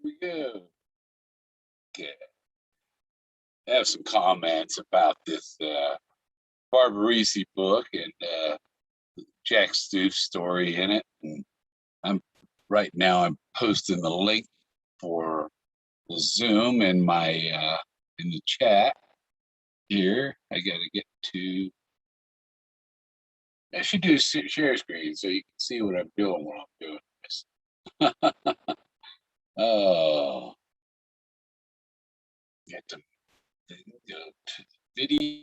we go. Okay. I have some comments about this Barbarisi book and Jack Stuef story in it. And right now I'm posting the link for the Zoom in my in the chat here. I got to get to. I should do share screen so you can see what I'm doing when I'm doing this. Oh, get to go to the video.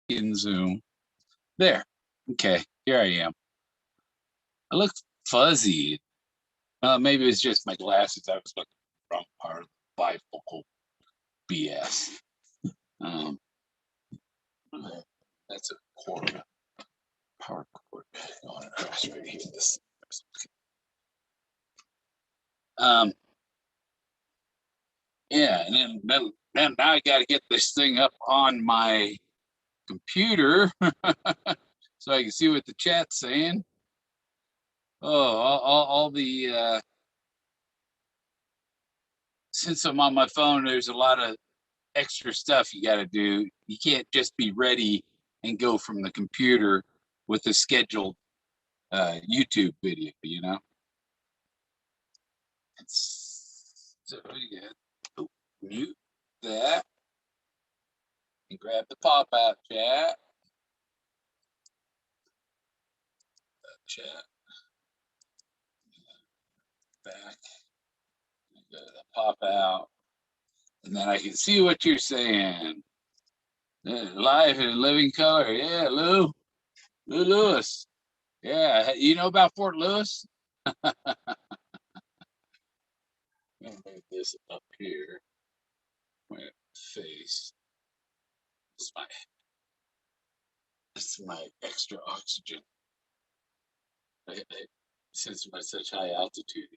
In Zoom. There. Okay, here I am. I look fuzzy. Maybe it's just my glasses. I was looking from part of the bifocal BS. Um, that's a cord, power cord going across right here. This. Yeah, and then now I got to get this thing up on my computer so I can see what the chat's saying. Oh, all the since I'm on my phone, there's a lot of extra stuff you got to do. You can't just be ready and go from the computer with a scheduled YouTube video, you know. So yeah, mute that and grab the pop out chat. Chat back. Pop out, and then I can see what you're saying. Live in living color. Yeah, Lou Lewis. Yeah, you know about Fort Lewis? I'll move this up here. My face. This is my extra oxygen. Since we're at such high altitude.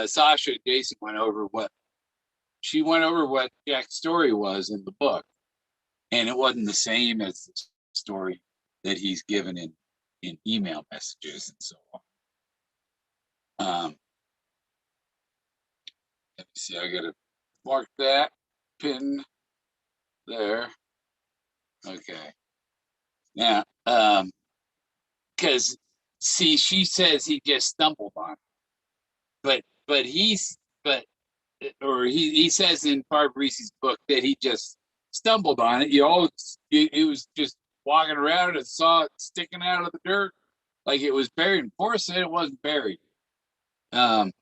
Sasha and Jason went over what Jack's story was in the book, and it wasn't the same as the story that he's given in email messages and so on. Let me see, I gotta mark that pin there. Okay. Now, because see, she says he just stumbled on it, but he says in Barbarise's book that he just stumbled on it. He was just walking around and saw it sticking out of the dirt like it was buried. And Forrest said it wasn't buried. That's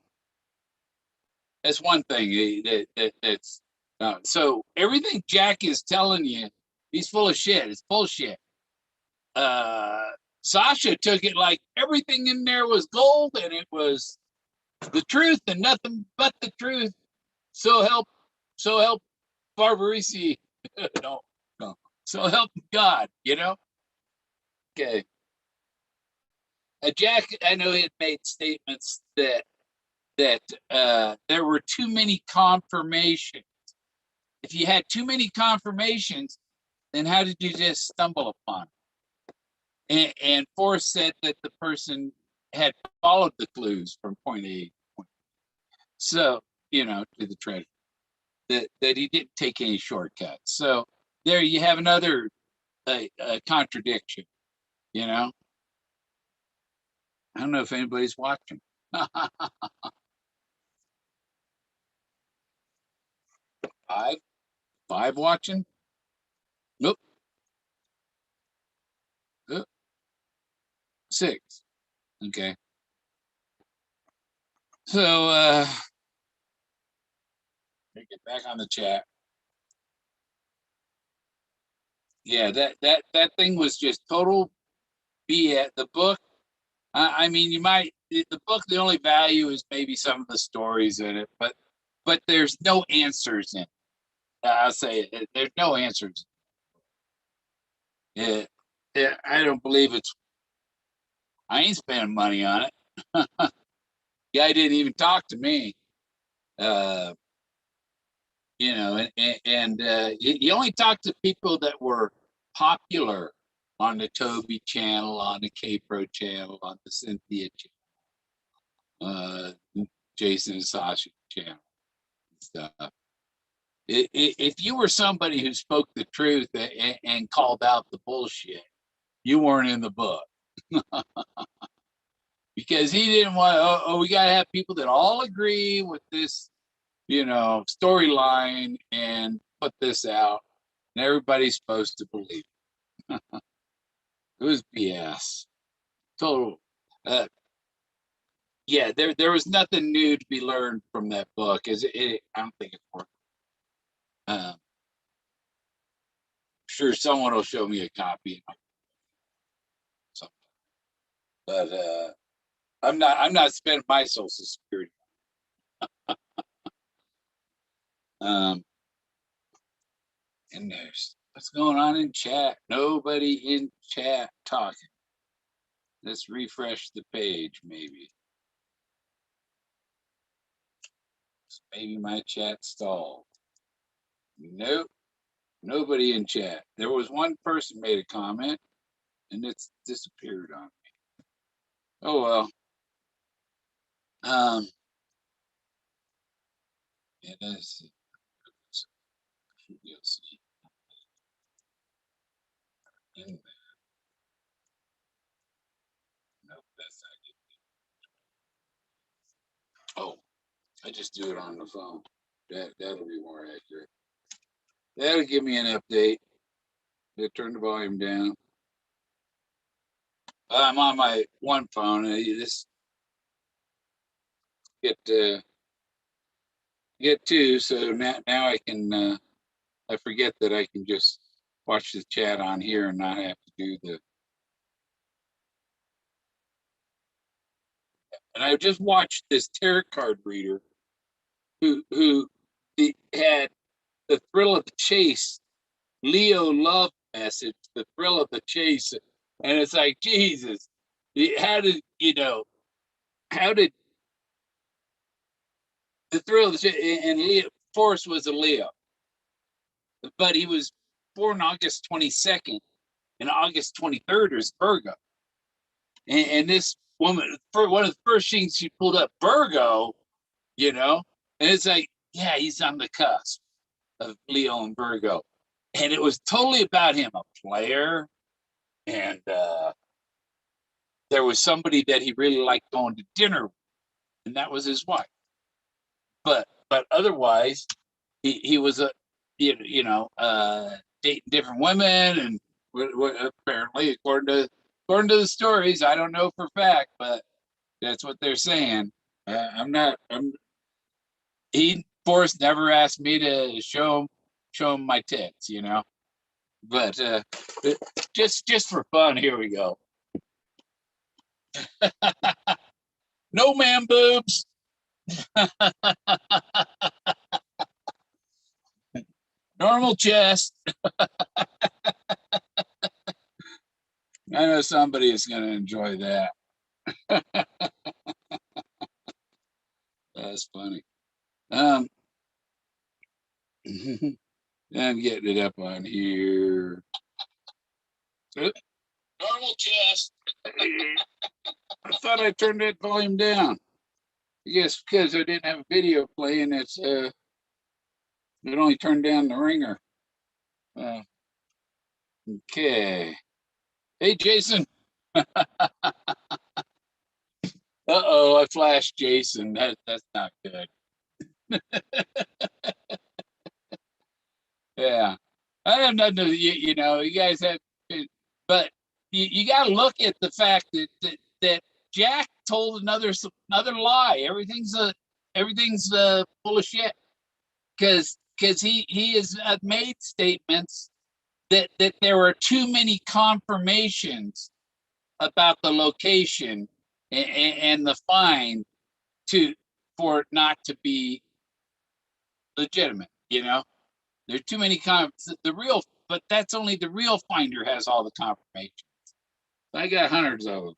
one thing that's so everything Jack is telling you, he's full of shit. It's bullshit. Sasha took it like everything in there was gold and it was the truth and nothing but the truth. So help Barbarisi. no. So help God, you know? Okay. Jack, I know he had made statements that there were too many confirmations. If you had too many confirmations, then how did you just stumble upon it? And Forrest said that the person had followed the clues from point A to point B. So, to the treasure. That he didn't take any shortcuts. So there you have another contradiction, I don't know if anybody's watching. Five watching? Nope. 6. Okay. So get back on the chat. Yeah, that thing was just total BS. The book, I mean, the book, the only value is maybe some of the stories in it, but there's no answers in it. I'll say it, there's no answers. Yeah, yeah, I don't believe it's. I ain't spending money on it. Guy didn't even talk to me. Uh, he only talked to people that were popular on the Toby channel, on the K Pro channel, on the Cynthia channel, Jason and Sasha channel and stuff. If you were somebody who spoke the truth and called out the bullshit, you weren't in the book. Because he didn't want, we got to have people that all agree with this, storyline and put this out. And everybody's supposed to believe it. It was BS. Total. Uh, yeah, there was nothing new to be learned from that book. I don't think it's worth it. Sure, someone will show me a copy. But I'm not spending my social security. Um, and there's what's going on in chat. Nobody in chat talking. Let's refresh the page, maybe. Maybe my chat stalled. Nope, nobody in chat. There was one person made a comment, and it's disappeared on me. Oh well. It is. You'll see. Nope, that's not it. Oh, I just do it on the phone. That'll be more accurate. That'll give me an update. Turn the volume down. I'm on my one phone. You just get two. So now I can. I forget that I can just watch the chat on here and not have to do the. And I just watched this tarot card reader who had the thrill of the chase, Leo love message, the thrill of the chase, and it's like Jesus. How did How did the thrill of the chase? And Leo Forrest was a Leo, but he was born August 22nd, and August 23rd is Virgo. And this woman, for one of the first things she pulled up, Virgo, and it's like, yeah, he's on the cusp of Leo and Virgo. And it was totally about him, a player. And there was somebody that he really liked going to dinner with, and that was his wife. But otherwise, he was dating different women, and apparently, according to the stories, I don't know for a fact, but that's what they're saying. I'm not. Forrest never asked me to show him my tits, But just for fun, here we go. No man boobs. Normal chest. I know somebody is going to enjoy that. That's funny. I'm getting it up on here. Normal chest. I thought I turned that volume down. I guess because I didn't have a video playing, it only turned down the ringer. Okay. Hey, Jason. Uh-oh, I flashed Jason. That's not good. Yeah. I have nothing to, you guys have, but you got to look at the fact that Jack told another lie. Everything's full of shit because he has made statements that there were too many confirmations about the location and the fine for it not to be legitimate. There's too many the real but that's only the real finder has all the confirmation. I got hundreds of them.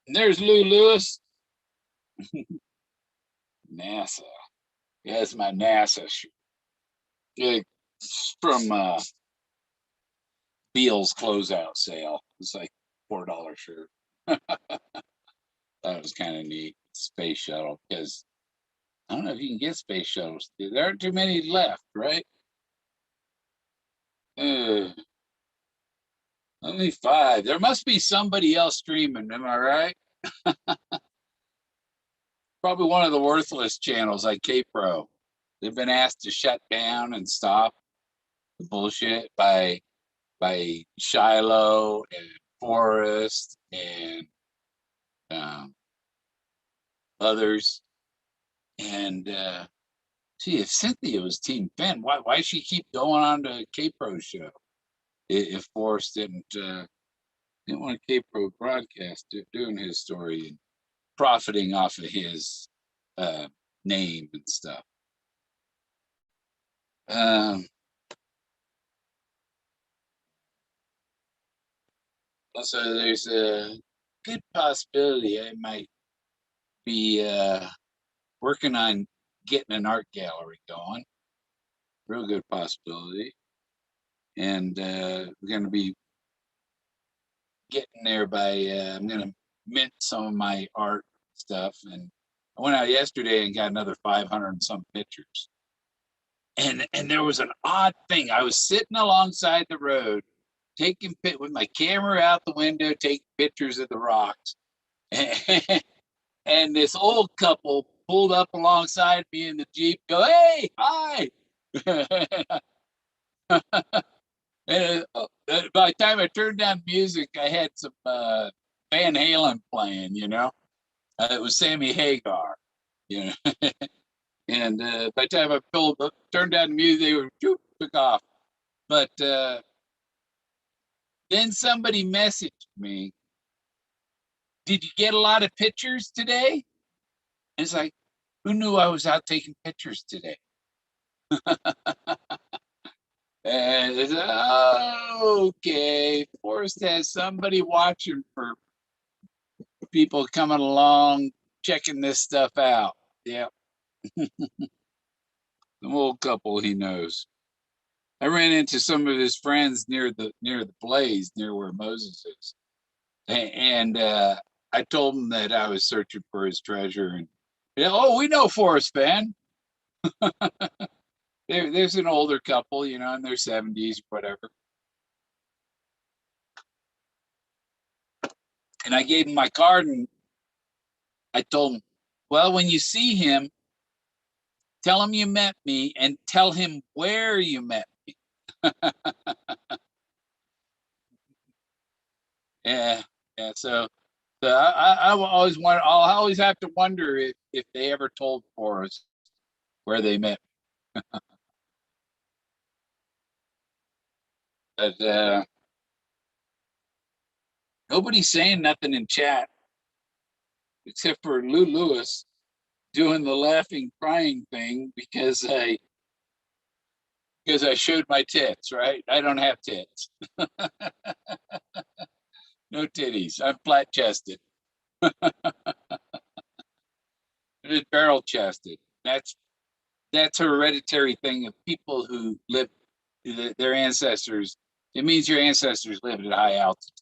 And there's Lou Lewis. NASA. Yeah, that's my NASA shirt. It's from Beal's closeout sale. It's like $4 shirt. That was kind of neat. Space shuttle, because I don't know if you can get space shuttles. There aren't too many left, right? Only 5. There must be somebody else streaming. Am I right? Probably one of the worthless channels like K-Pro. They've been asked to shut down and stop the bullshit by Shiloh and Forrest and um, others. And see, if Cynthia was Team Fenn, why she keep going on to K-Pro's show? If Forrest didn't want K-Pro broadcast doing his story and profiting off of his name and stuff. Also, there's a good possibility I might be working on getting an art gallery going. Real good possibility. And we're going to be getting there by, I'm going to mint some of my art stuff. And I went out yesterday and got another 500 and some pictures. And there was an odd thing. I was sitting alongside the road, taking with my camera out the window, taking pictures of the rocks. And this old couple pulled up alongside me in the Jeep, go, "Hey, hi." And by the time I turned down music, I had some Van Halen playing, you know. It was Sammy Hagar, you know. And by the time I turned down the music, they were took off. But then somebody messaged me, "Did you get a lot of pictures today?" And it's like, who knew I was out taking pictures today? And it's, oh, okay, Forrest has somebody watching for people coming along, checking this stuff out. Yeah. The old couple he knows. I ran into some of his friends near the blaze, near where Moses is. And I told him that I was searching for his treasure. And oh, we know Forrest Fenn. There's an older couple, you know, in their 70s, whatever. And I gave him my card and I told him, well, when you see him, tell him you met me and tell him where you met me. Yeah, yeah. So I will always wonder. I'll always have to wonder if they ever told Forrest where they met. But nobody's saying nothing in chat except for Lou Lewis doing the laughing, crying thing because I showed my tits. Right? I don't have tits. No titties. I'm flat chested. Just barrel chested. That's a hereditary thing of people who live their ancestors. It means your ancestors lived at high altitude,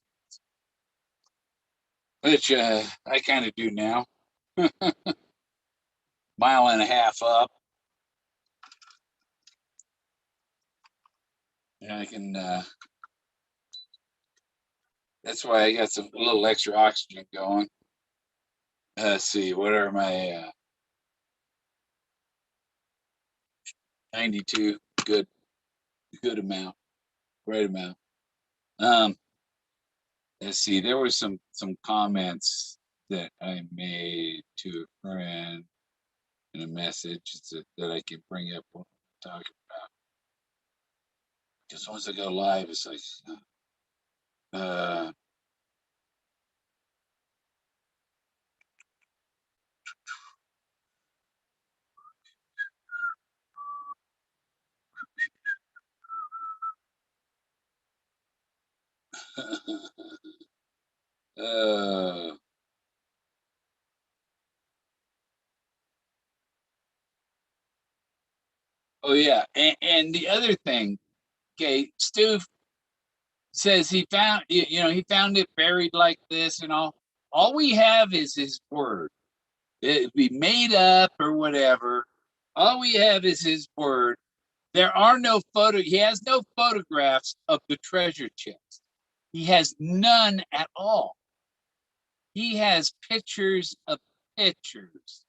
which I kind of do now. Mile and a half up, and I can. That's why I got a little extra oxygen going. Let's see, what are my 92? Good amount, right amount. Let's see. There were some comments that I made to a friend in a message that I can bring up when I'm talking about. Because once I go live, it's like, uh, uh, oh yeah, and the other thing, okay, Stu says he found, he found it buried like this and all. All we have is his word. It be made up or whatever. All we have is his word. There are no photo. He has no photographs of the treasure chest. He has none at all. He has pictures of pictures.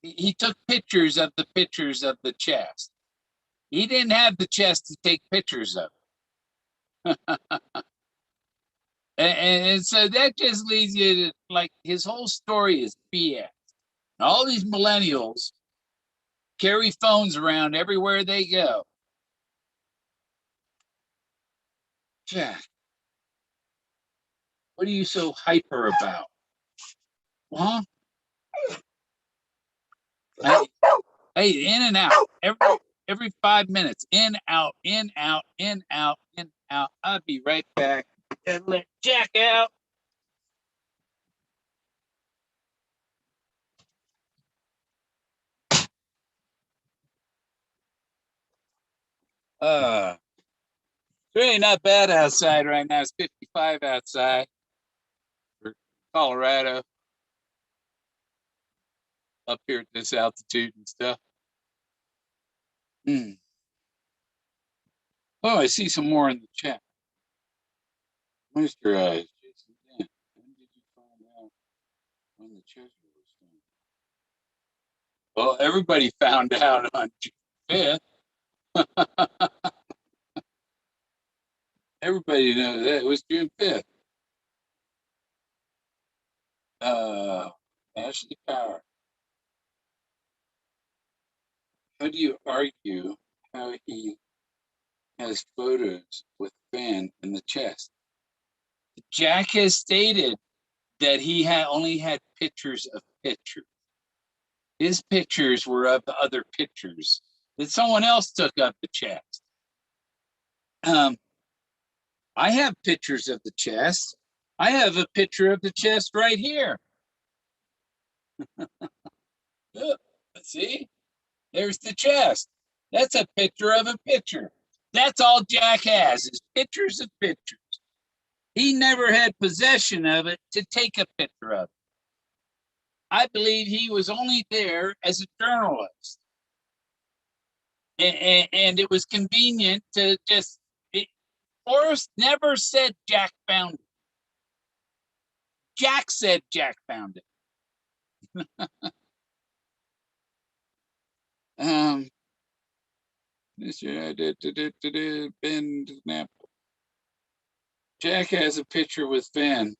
He took pictures of the chest. He didn't have the chest to take pictures of. And so that just leads you to, like, his whole story is BS. And all these millennials carry phones around everywhere they go. Jack, what are you so hyper about? Huh? Hey, hey, in and out. Every 5 minutes. In, out, in, out, in, out, in, out. I'll be right back. And let Jack out. It's really not bad outside right now. It's 55 outside for Colorado, up here at this altitude and stuff. Mm. Oh, I see some more in the chat. Moisturize, Jason. Yeah. When did you find out when the treasure was found? Well, everybody found out on June 5th. Everybody knows that it was June 5th. Ashley Power. How do you argue how he has photos with Fenn in the chest? Jack has stated that he had only had pictures of pictures. His pictures were of the other pictures that someone else took up the chest. I have pictures of the chest. I have a picture of the chest right here. Look, see? There's the chest. That's a picture of a picture. That's all Jack has is pictures of pictures. He never had possession of it to take a picture of it. I believe he was only there as a journalist. And it was convenient to just, Forrest never said Jack found it. Jack said Jack found it. Ben Snap. Jack has a picture with Ben.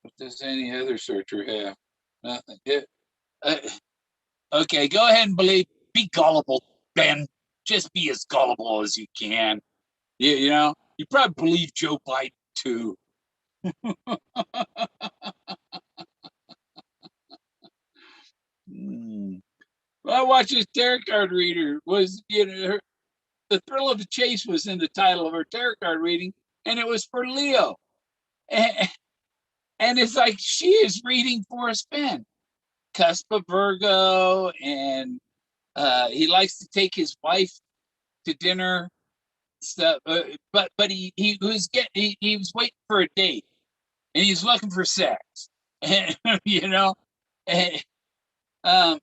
What does any other searcher have? Nothing. Yeah. Okay, go ahead and believe. Be gullible, Ben. Just be as gullible as you can. You probably believe Joe Biden too. Well, I watched this tarot card reader. The thrill of the chase was in the title of her tarot card reading, and it was for Leo. And it's like she is reading Forrest Fenn, cusp of Virgo, and he likes to take his wife to dinner stuff. But he was waiting for a date, and he's looking for sex. And, and, um,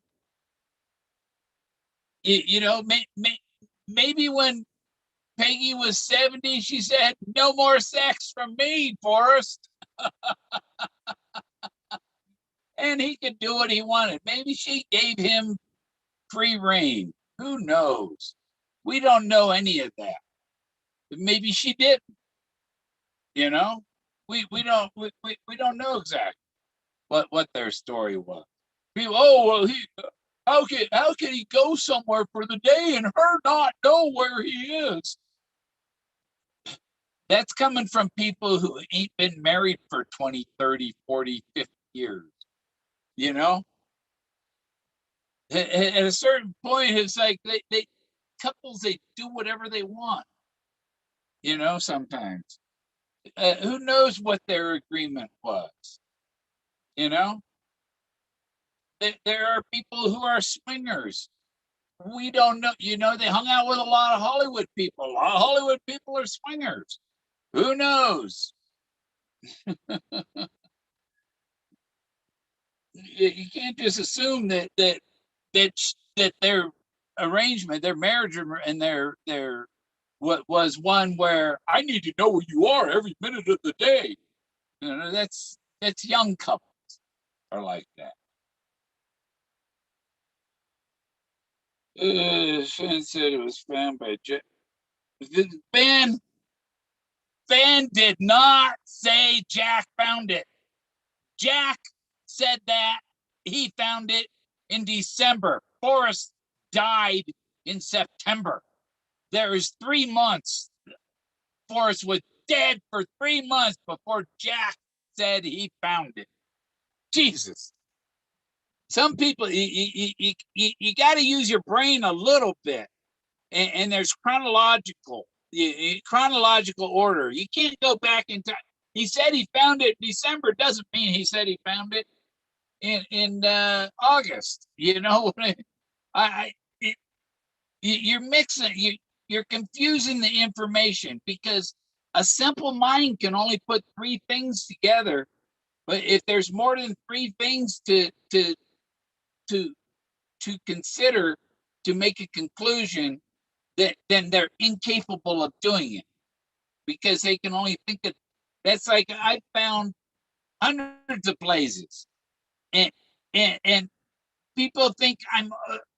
maybe when Peggy was 70, she said, "No more sex from me, Forrest." And he could do what he wanted. Maybe she gave him free reign. Who knows? We don't know any of that. Maybe she didn't. You know, we don't know exactly what their story was. People, oh well, how can he go somewhere for the day and her not know where he is? That's coming from people who ain't been married for 20, 30, 40, 50 years. You know, at a certain point, it's like they couples, they do whatever they want. You know, sometimes who knows what their agreement was? You know, there are people who are swingers. We don't know. You know, they hung out with a lot of Hollywood people. A lot of Hollywood people are swingers. Who knows? You can't just assume that their arrangement, their marriage, and their what was one where I need to know where you are every minute of the day. You know, that's young couples are like that. Fenn said it was found by Ben. Ben did not say Jack found it. Jack said that he found it in December. Forrest died in September. There is 3 months. Forrest was dead for 3 months before Jack said he found it. Jesus. Some people, you got to use your brain a little bit. And there's chronological order. You can't go back in time. He said he found it in December. Doesn't mean he said he found it in August. You know, I you're mixing you're confusing the information because a simple mind can only put three things together. But if there's more than three things to to consider to make a conclusion, that then they're incapable of doing it because they can only think of. That's like I found hundreds of places, and and people think I'm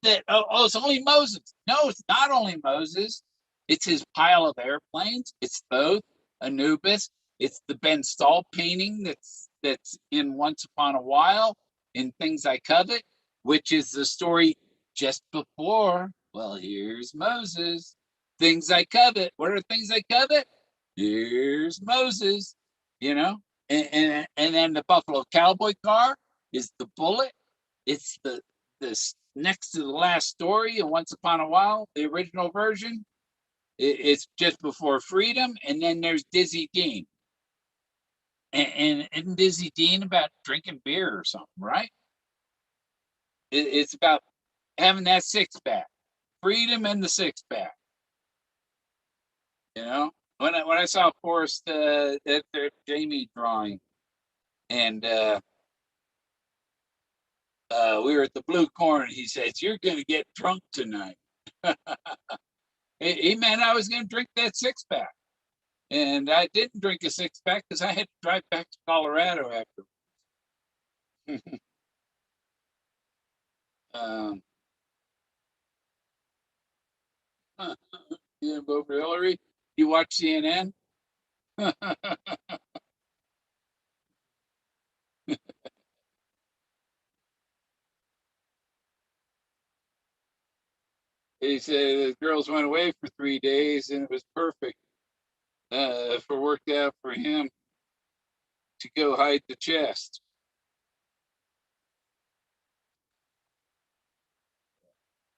that it's only Moses. No, it's not only Moses. It's his pile of airplanes. It's Thoth, Anubis. It's the Ben Stahl painting that's in Once Upon a While in Things I Covet, which is the story just before. Well, here's Moses. Things I Covet. What are things I covet? Here's Moses. You know, and then the Buffalo Cowboy car is the bullet. It's the this next to the last story in Once Upon a While, the original version. It's just before freedom, and then there's Dizzy Dean, and isn't Dizzy Dean about drinking beer or something, right? It's about having that six pack, freedom and the six pack. You know, when I saw Forrest at their Jamie drawing, and we were at the Blue Corner, he says, "You're going to get drunk tonight." He meant I was going to drink that six pack. And I didn't drink a six pack because I had to drive back to Colorado after. um, yeah, vote for Hillary. You watch CNN? He said the girls went away for 3 days and it was perfect for worked out for him to go hide the chest.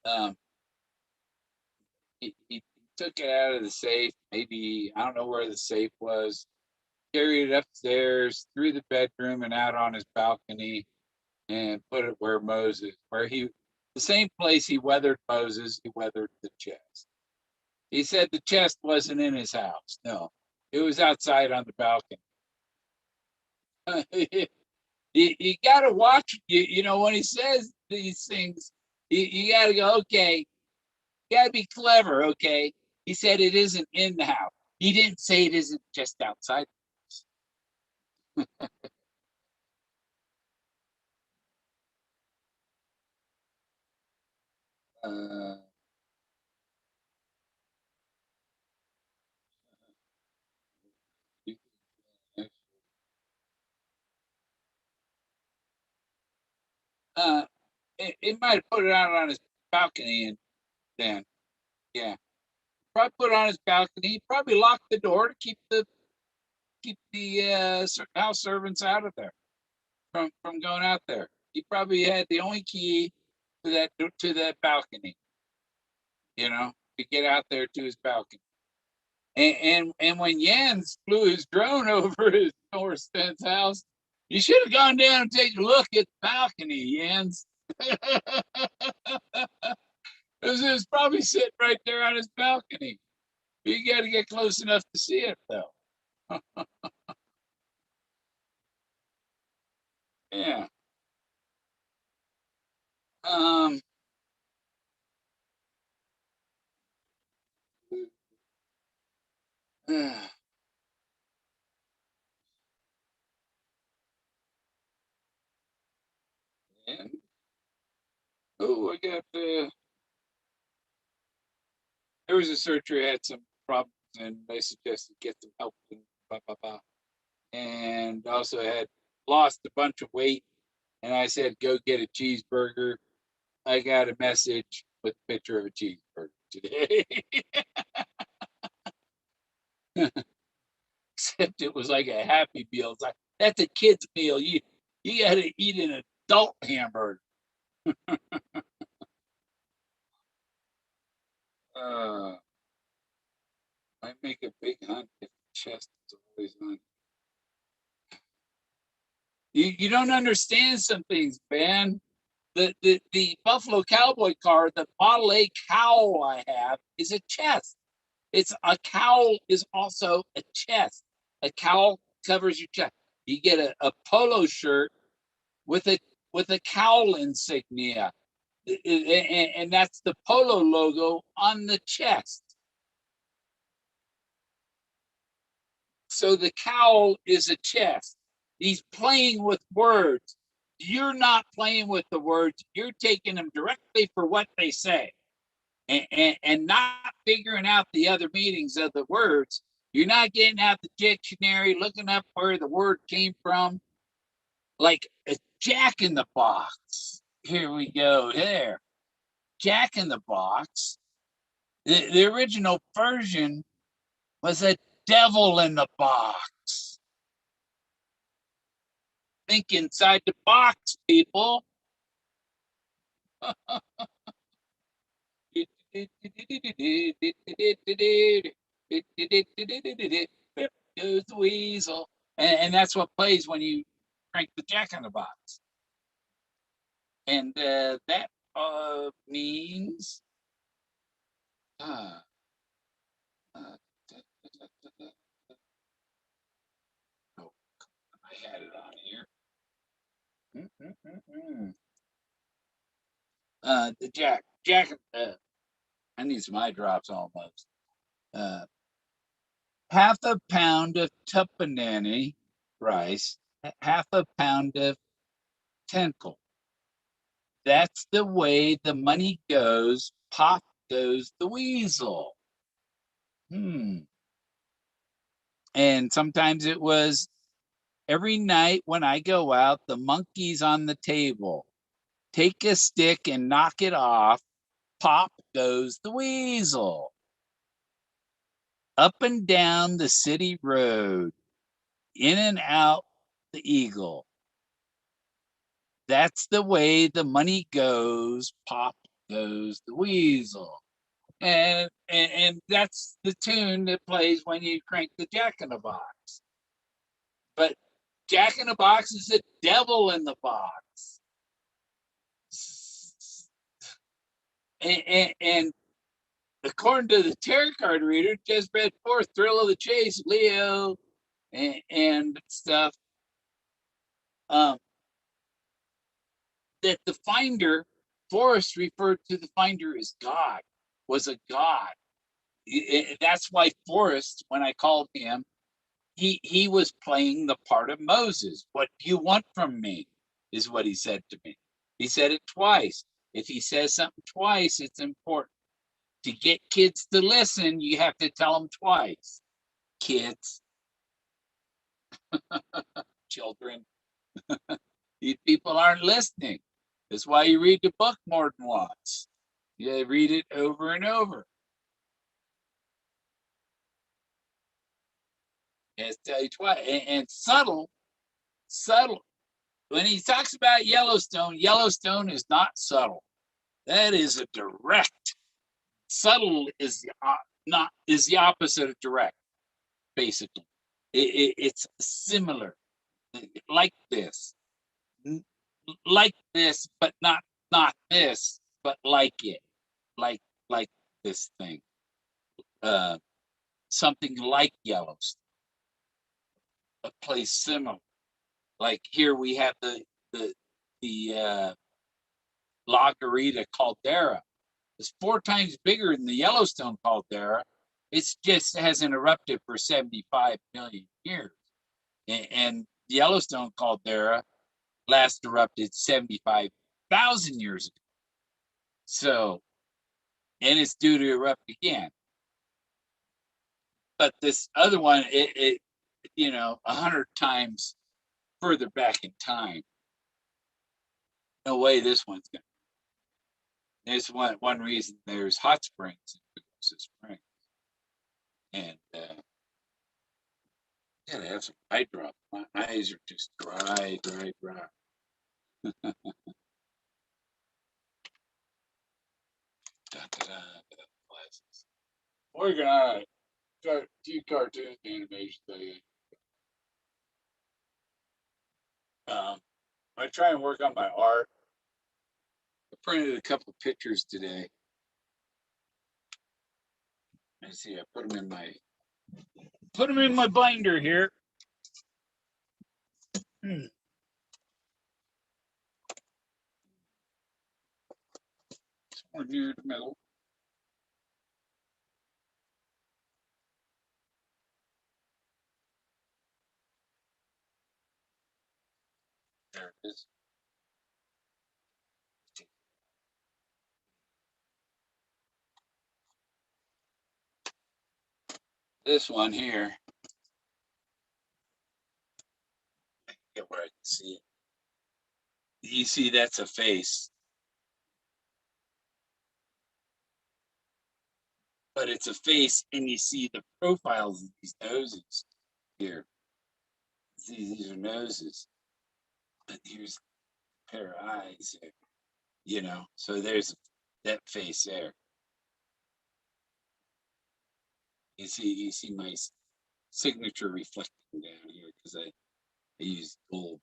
Um, he took it out of the safe. Maybe I don't know where the safe was. Carried it upstairs, through the bedroom, and out on his balcony, and put it where Moses, where he, the same place he weathered Moses, he weathered the chest. He said the chest wasn't in his house. No, it was outside on the balcony. You got to watch, you know, when he says these things, you got to go, okay, you got to be clever, okay? He said it isn't in the house. He didn't say it isn't just outside. Uh, uh, it might have put it out on his balcony and then, yeah, probably put it on his balcony. He probably locked the door to keep the house servants out of there from going out there. He probably had the only key to that balcony, you know, to get out there to his balcony. And when Jens flew his drone over his Forrest Fenn's house, you should have gone down and take a look at the balcony, Jens. It was probably sitting right there on his balcony. You got to get close enough to see it, though. Yeah. Um. And oh, I got there was a searcher who had some problems, and they suggested get some help and blah blah blah. And also had lost a bunch of weight, and I said go get a cheeseburger. I got a message with a picture of a cheeseburger today. Except it was like a Happy Meal. It's like that's a kid's meal. You got to eat an adult hamburger. Uh, I make a big hunt if the chest is always on. You don't understand some things, man. The Buffalo Cowboy car, the Model A cowl I have is a chest. It's a cowl is also a chest. A cowl covers your chest. You get a polo shirt with a cowl insignia, and that's the polo logo on the chest. So the cowl is a chest. He's playing with words. You're not playing with the words. You're taking them directly for what they say, and not figuring out the other meanings of the words. You're not getting out the dictionary, looking up where the word came from, like a Jack in the Box. Here we go. There, Jack in the Box. The original version was a devil in the box. Think inside the box, people. Goes the weasel. And that's what plays when you crank the Jack in the Box. And that means uh, uh, oh, I had it on here. The Jack. I need some eye drops almost. Uh, half a pound of tuppanini rice, half a pound of tenkle. That's the way the money goes. Pop goes the weasel. And sometimes it was every night when I go out, the monkey's on the table. Take a stick and knock it off. Pop goes the weasel. Up and down the city road, in and out the eagle. That's the way the money goes. Pop goes the weasel. And that's the tune that plays when you crank the Jack in the Box. But Jack in the Box is a devil in the box. And according to the tarot card reader, just read forth Thrill of the Chase, Leo, and stuff. That the finder, Forrest referred to the finder as God, was a God. That's why Forrest, when I called him, he was playing the part of Moses. What do you want from me? Is what he said to me. He said it twice. If he says something twice, it's important. To get kids to listen, you have to tell them twice. Kids, children, these people aren't listening. That's why you read the book more than once. You read it over and over. And tell you twice. And subtle. When he talks about Yellowstone, Yellowstone is not subtle. That is a direct. Subtle is not is the opposite of direct, basically. It's similar, like this, like this, but not this, but like it, like like this thing. Uh, Something like Yellowstone, a place similar. Like here we have the La Garita caldera. It's 4 times bigger than the Yellowstone caldera. It's just hasn't erupted for 75 million years. And the Yellowstone caldera last erupted 75,000 years ago. So, and it's due to erupt again. But this other one, it 100 times further back in time. No way this one's gonna. There's one reason there's hot springs in Pagosa Springs, and gotta have some eye drop. My eyes are just dry. Da, da, da, glasses. Working on a few cartoon animations. I try and work on my art. I printed a couple of pictures today. Let's see. I put them in my binder here. Somewhere near the middle. There it is. This one here. Get where I can see it. You see, that's a face, but it's a face, and you see the profiles of these noses here. See, these are noses, but here's a pair of eyes here. So there's that face there. You see my signature reflecting down here because I use gold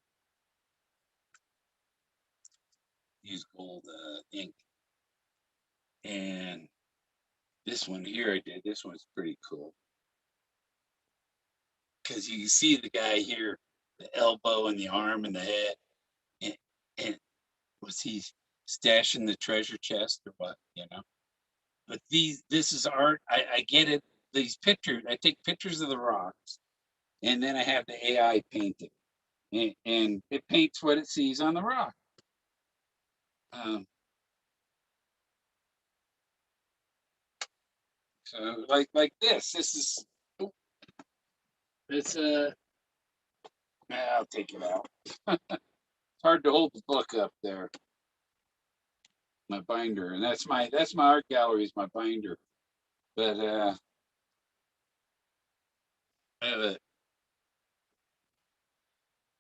ink. And this one here I did. This one's pretty cool because you can see the guy here, the elbow and the arm and the head, and was he stashing the treasure chest or what? But this is art. I get it. These pictures, I take pictures of the rocks, and then I have the AI paint it, and it paints what it sees on the rock. So like this. This is it's I'll take it out. It's hard to hold the book up there. My binder, and that's my art gallery is my binder. But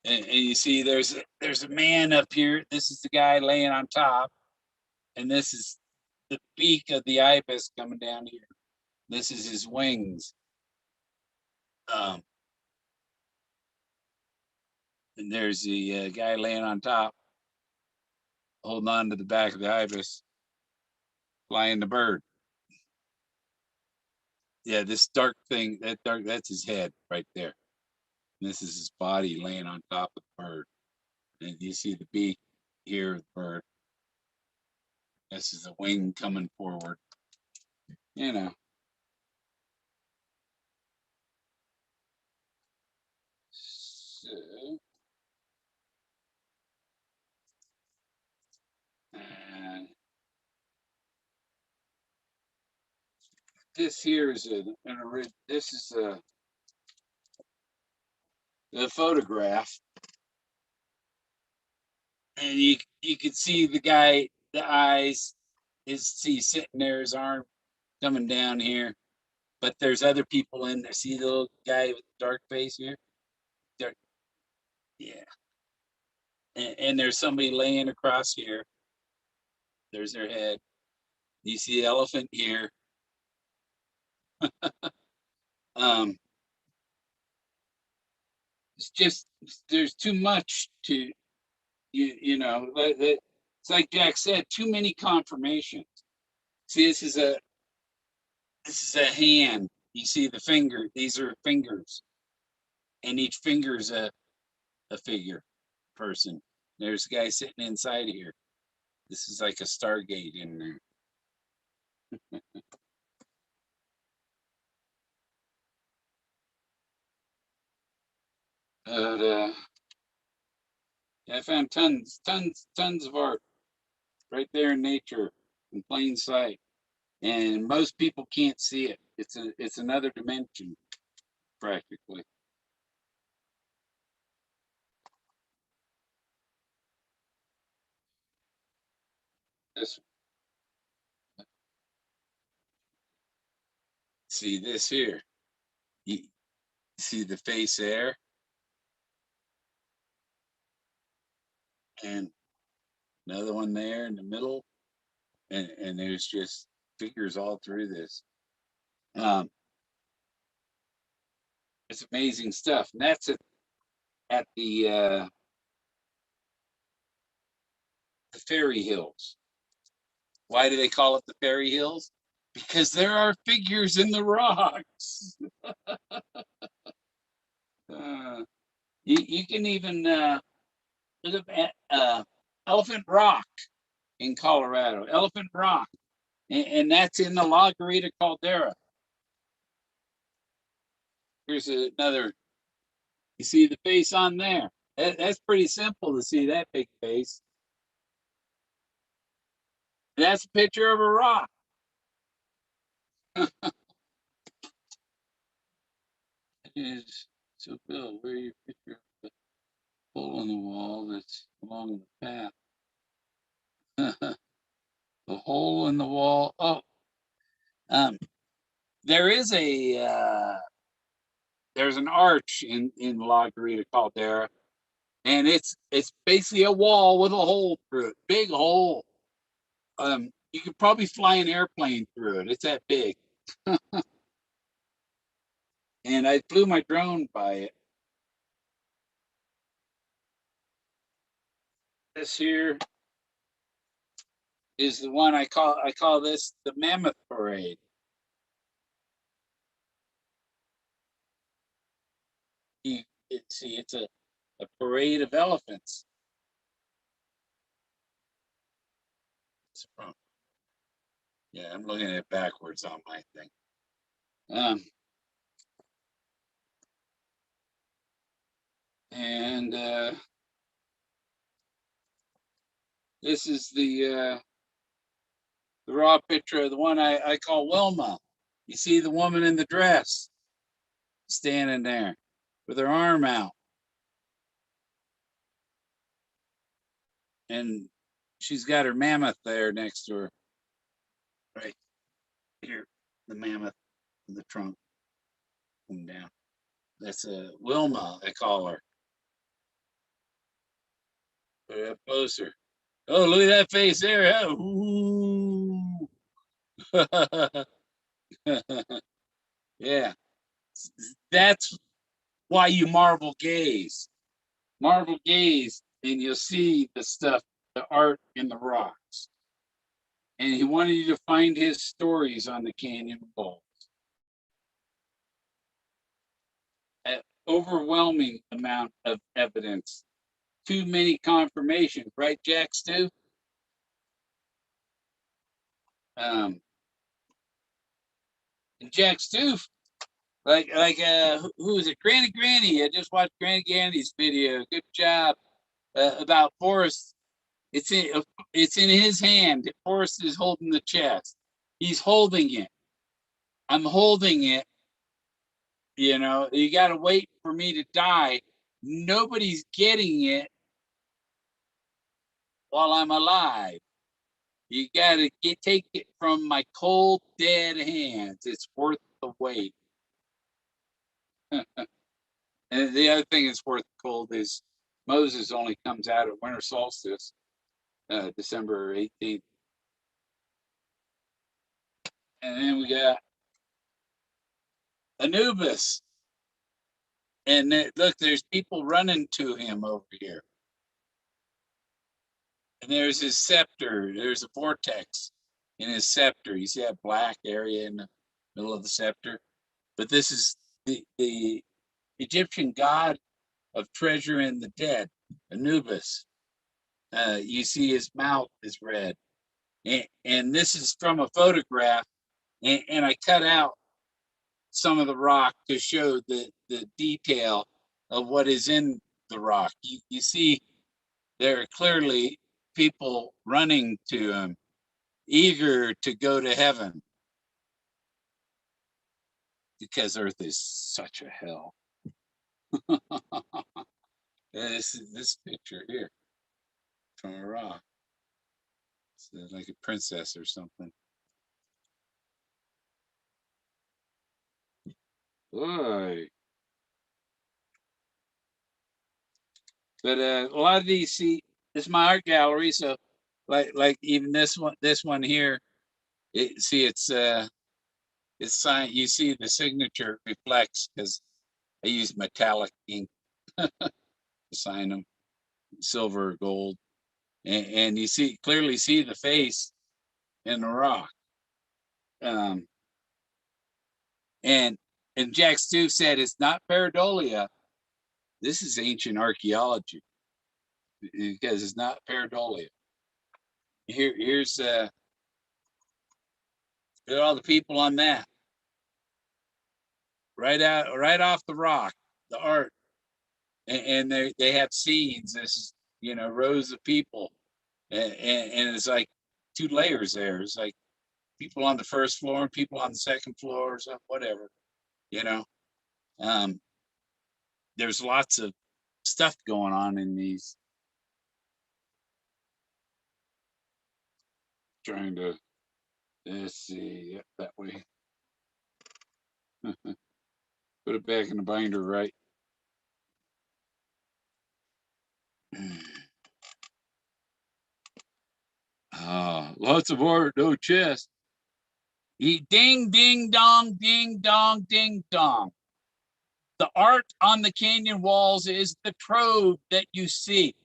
and you see there's a man up here. This is the guy laying on top, and this is the beak of the ibis coming down here. This is his wings. And there's the guy laying on top, holding on to the back of the ibis, flying the bird. Yeah, this dark thing, that's his head right there. And this is his body laying on top of the bird. And you see the beak here of the bird. This is the wing coming forward. So, and this here is this is a photograph, and you can see the guy, the eyes, he's sitting there, his arm coming down here, but there's other people in there. See the little guy with the dark face here? Dark, yeah. And there's somebody laying across here. There's their head. You see the elephant here. Um, it's just there's too much to it's like Jack said, too many confirmations. See, this is a hand. You see the finger. These are fingers, and each finger is a figure person. There's a guy sitting inside here. This is like a Stargate in there. But I found tons of art right there in nature, in plain sight, and most people can't see it. It's another dimension practically. This See this here. You see the face there, and another one there in the middle, and there's just figures all through this. Um, it's amazing stuff, and that's at the Fairy Hills. Why do they call it the Fairy Hills? Because there are figures in the rocks. You can even look up at Elephant Rock in Colorado. Elephant Rock, and that's in the La Garita caldera. Here's another. You see the face on there. That's pretty simple to see that big face. That's a picture of a rock. Is so Bill, where your picture of the hole in the wall that's along the path? The hole in the wall. Oh, um, there is there's an arch in La Garita Caldera, and it's basically a wall with a hole through it, big hole. You could probably fly an airplane through it. It's that big. And I flew my drone by it. This here is the one I call this the Mammoth Parade. See, it's a parade of elephants. Yeah, I'm looking at it backwards on my thing. Um, and this is the raw picture of the one I call Wilma. You see the woman in the dress standing there with her arm out, and she's got her mammoth there next to her. Right here, the mammoth in the trunk coming down. That's a Wilma, I call her. Put it up closer. Oh, look at that face there. Huh? Ooh. Yeah, that's why you marvel gaze. Marvel gaze, and you'll see the stuff, the art in the rocks. And he wanted you to find his stories on the canyon walls. An overwhelming amount of evidence. Too many confirmations, right, Jack Stu? Um, and Jack Stoof, who is it? Granny. I just watched Granny Granny's video. Good job about Forrest. It's in his hand. Forrest is holding the chest. He's holding it. I'm holding it. You got to wait for me to die. Nobody's getting it while I'm alive. You got to take it from my cold, dead hands. It's worth the wait. And the other thing that's worth the cold is Moses only comes out at winter solstice, December 18th. And then we got Anubis. And look, there's people running to him over here. And there's his scepter. There's a vortex in his scepter. You see that black area in the middle of the scepter? But this is the Egyptian god of treasure and the dead, Anubis. You see his mouth is red. And this is from a photograph. And I cut out some of the rock to show the detail of what is in the rock. You see, there are clearly people running to him, eager to go to heaven, because Earth is such a hell. This picture here from a rock. It's like a princess or something. Boy. But a lot of these, see, this is my art gallery, so like even this one here, it's signed. You see the signature reflects because I use metallic ink to sign them, silver or gold, and you clearly see the face in the rock. Um, and Jack Stuef said it's not pareidolia. This is ancient archaeology because it's not pareidolia. Here's all the people on that right off the rock, the art, and they have scenes. This is, rows of people, and it's like two layers there. It's like people on the first floor and people on the second floor or something, whatever, you know. Um, there's lots of stuff going on in these. Trying to, let's see, yep, that way. Put it back in the binder, right? Lots of art, no chest. Ding, ding, dong, ding, dong, ding, dong. The art on the canyon walls is the trove that you see.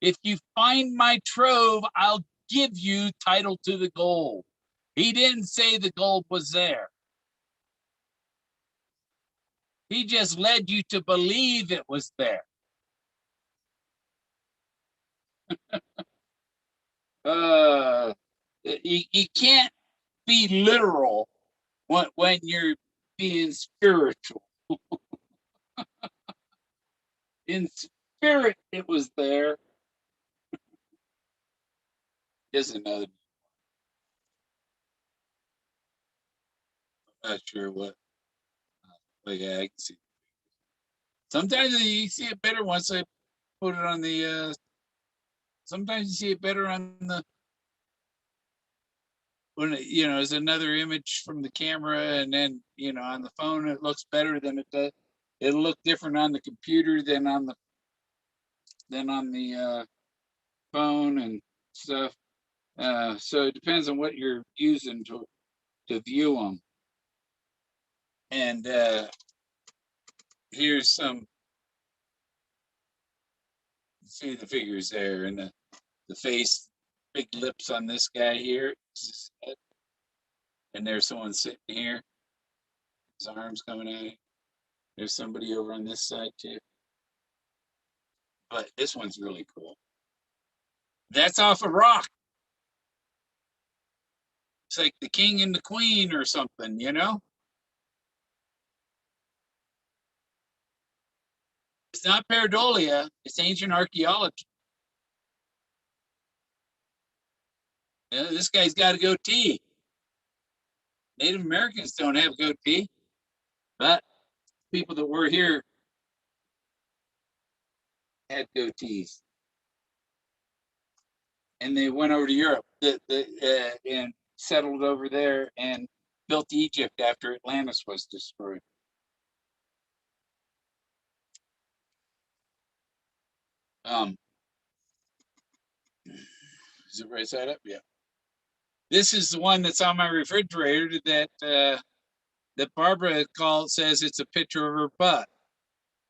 If you find my trove, I'll give you title to the gold. He didn't say the gold was there. He just led you to believe it was there. You can't be literal when you're being spiritual. In spirit, it was there. Here's another. I'm not sure what. But yeah, I can see. Sometimes you see it better once I put it on the. Sometimes you see it better on the. When there's another image from the camera, and then on the phone it looks better than it does. It'll look different on the computer than on the phone and stuff. So it depends on what you're using to view them. And here's some. See the figures there, and the face, big lips on this guy here, and there's someone sitting here, his arms coming out. There's somebody over on this side too. But this one's really cool. That's off a rock. It's like the king and the queen or something, It's not pareidolia, it's ancient archaeology. This guy's got a goatee. Native Americans don't have goatee, but people that were here had goatees. And they went over to Europe and settled over there and built Egypt after Atlantis was destroyed. Is it right side up? Yeah. This is the one that's on my refrigerator that that Barbara says it's a picture of her butt.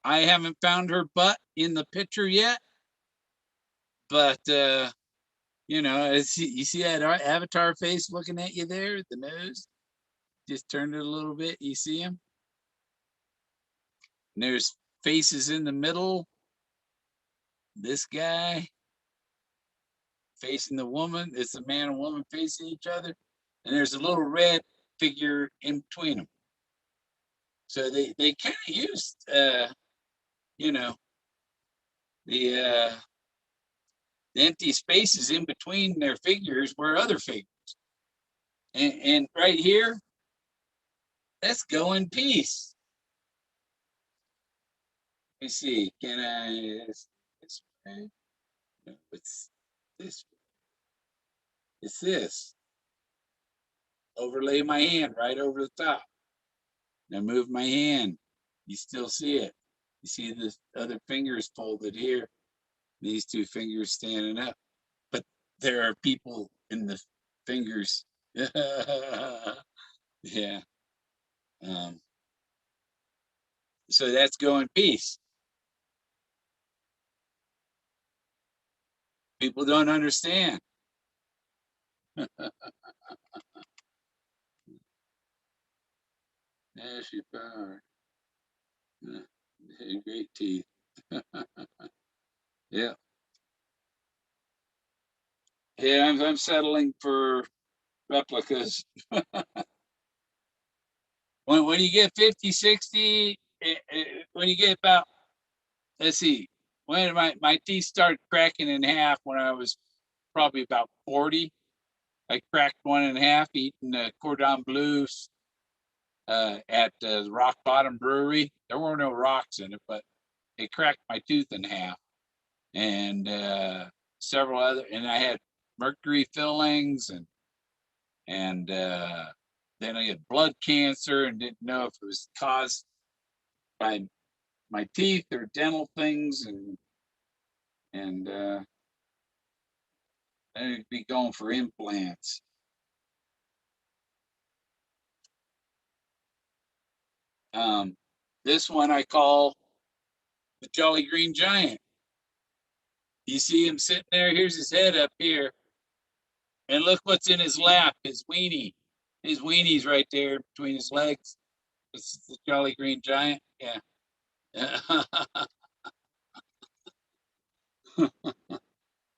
I haven't found her butt in the picture yet, but you know, you see that avatar face looking at you there, the nose, just turned it a little bit. You see him? And there's faces in the middle. This guy facing the woman. It's a man and woman facing each other. And there's a little red figure in between them. So they kind of used, you know, the empty spaces in between their figures were other figures. And right here, let's go in peace. Let me see. Can I? This way? No, it's this. It's this. Overlay my hand right over the top. Now move my hand. You still see it. You see the other fingers folded here. These two fingers standing up. But there are people in the fingers. Yeah. So that's go in peace. People don't understand. Ashy power. Great teeth. Yeah. Yeah, I'm settling for replicas. When you get 50, 60, when you get about, let's see, when my teeth started cracking in half when I was probably about 40. I cracked one in half eating cordon bleus at the Rock Bottom Brewery. There were no rocks in it, but it cracked my tooth in half. And several other, and I had mercury fillings, and then I had blood cancer and didn't know if it was caused by my teeth or dental things, and I'd be going for implants. This one I call the Jolly Green Giant. You see him sitting there. Here's his head up here, and look what's in his lap. His weenie. His weenie's right there between his legs. It's the Jolly Green Giant. Yeah.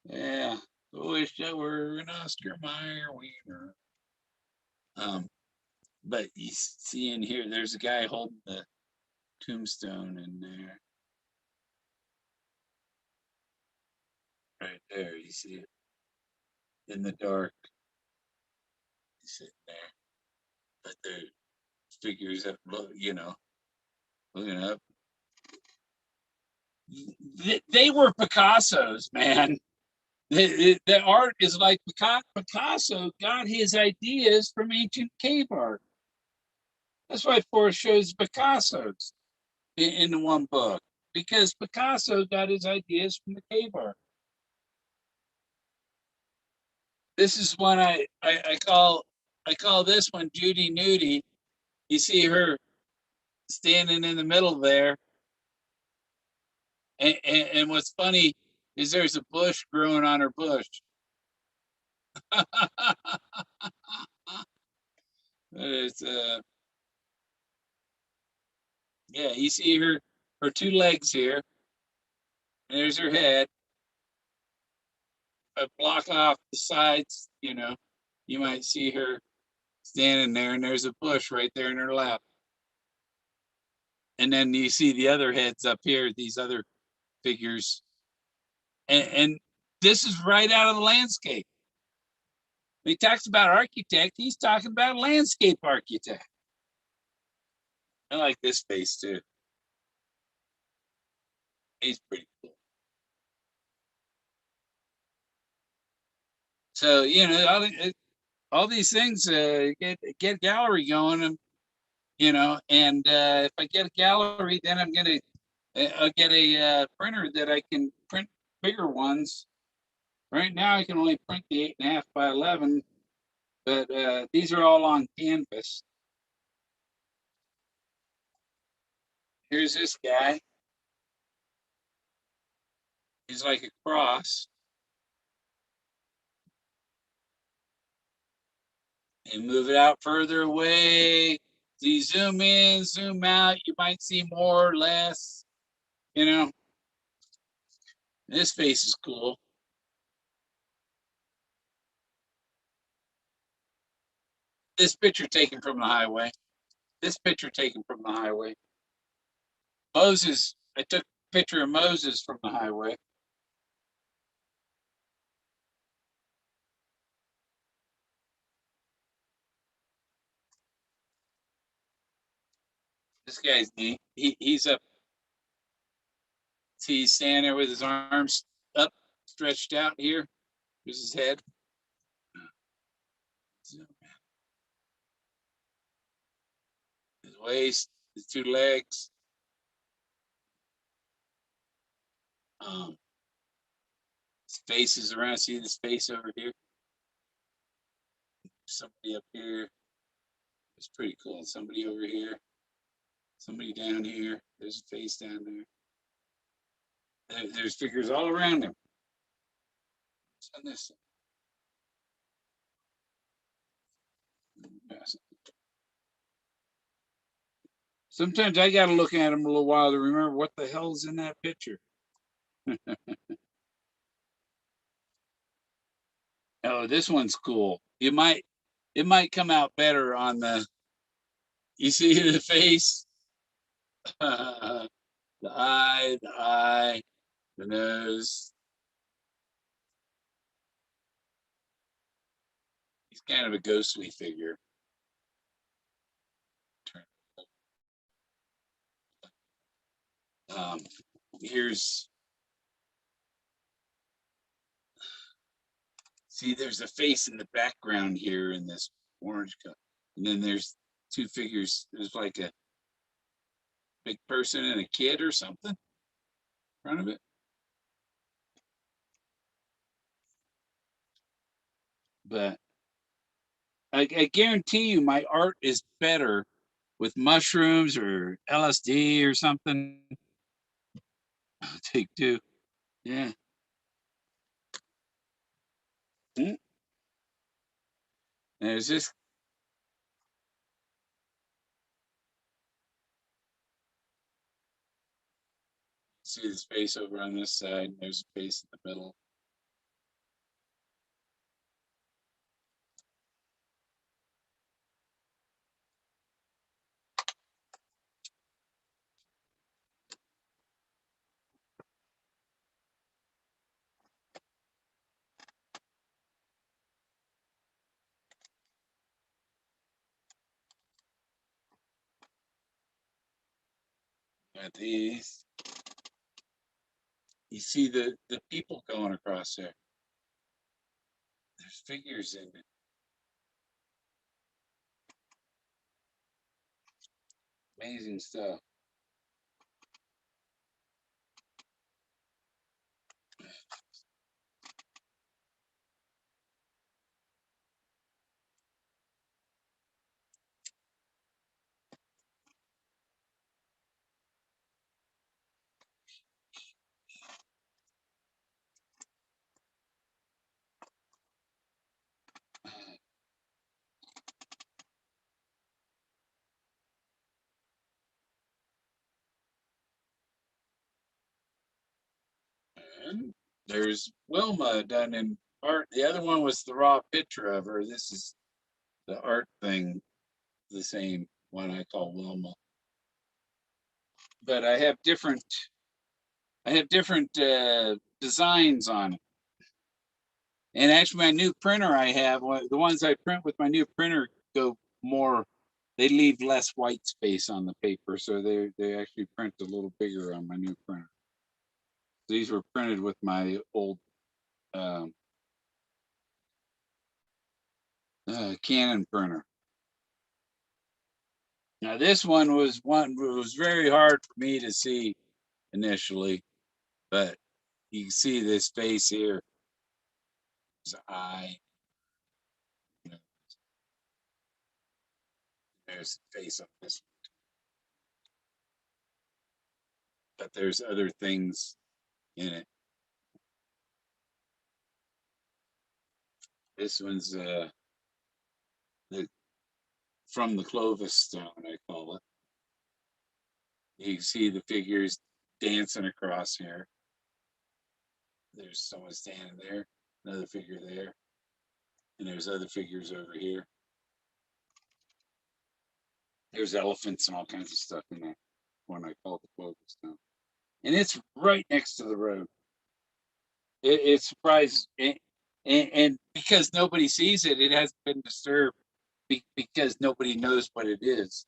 Yeah. I wish I were an Oscar Mayer wiener. But you see in here, there's a guy holding the tombstone in there. Right there, you see it in the dark. He's sitting there. But there figures that look, you know, looking up. They were Picasso's, man. The art is like Picasso got his ideas from ancient cave art. That's why Forrest shows Picasso's in the one book, because Picasso got his ideas from the cave art. This is one I call this one Judy Nudie. You see her standing in the middle there, and what's funny is there's a bush growing on her bush. It's yeah, you see her two legs here. And there's her head. I block off the sides, you know, you might see her standing there, and there's a bush right there in her lap. And then you see the other heads up here, these other figures. And this is right out of the landscape. When he talks about architect, he's talking about landscape architect. I like this face too. He's pretty cool. So, you know, all these things get a gallery going, and you know, and if I get a gallery, then I'll get a printer that I can print bigger ones. Right now, I can only print the 8.5 by 11, but these are all on canvas. Here's this guy. He's like a cross. And move it out further away. So you zoom in, zoom out, you might see more or less, you know. This face is cool. This picture taken from the highway. This picture taken from the highway. Moses, I took a picture of Moses from the highway. This guy's neat. He's up. See, he's standing there with his arms up, stretched out here. Here's his head. His waist, his two legs. His face is around. See this face over here? Somebody up here. It's pretty cool. Somebody over here. Somebody down here. There's a face down there. There's figures all around him. On this. Sometimes I got to look at him a little while to remember what the hell's in that picture. Oh, this one's cool. It might come out better on the. You see the face, the eye, the nose. He's kind of a ghostly figure. Um, here's See, there's a face in the background here in this orange color. And then there's two figures. There's like a big person and a kid or something in front of it. But I guarantee you my art is better with mushrooms or LSD or something. Take two. Yeah. There's this. See the space over on this side. There's a face in the middle. Got these. You see the people going across there. There's figures in it. Amazing stuff. And there's Wilma done in art. The other one was the raw picture of her. This is the art thing, the same one I call Wilma. But I have different designs on it. And actually, my new printer I have, the ones I print with my new printer go more. They leave less white space on the paper, so they actually print a little bigger on my new printer. These were printed with my old um, Canon printer. Now this one was very hard for me to see initially, but you can see this face here. His eye. You know, there's the face of this. but there's other things in it. This one's the from the Clovis stone, I call it. You can see the figures dancing across here. There's someone standing there, another figure there, and there's other figures over here. There's elephants and all kinds of stuff in that one I call the Clovis stone. And it's right next to the road. It's surprised, and because nobody sees it, it hasn't been disturbed because nobody knows what it is.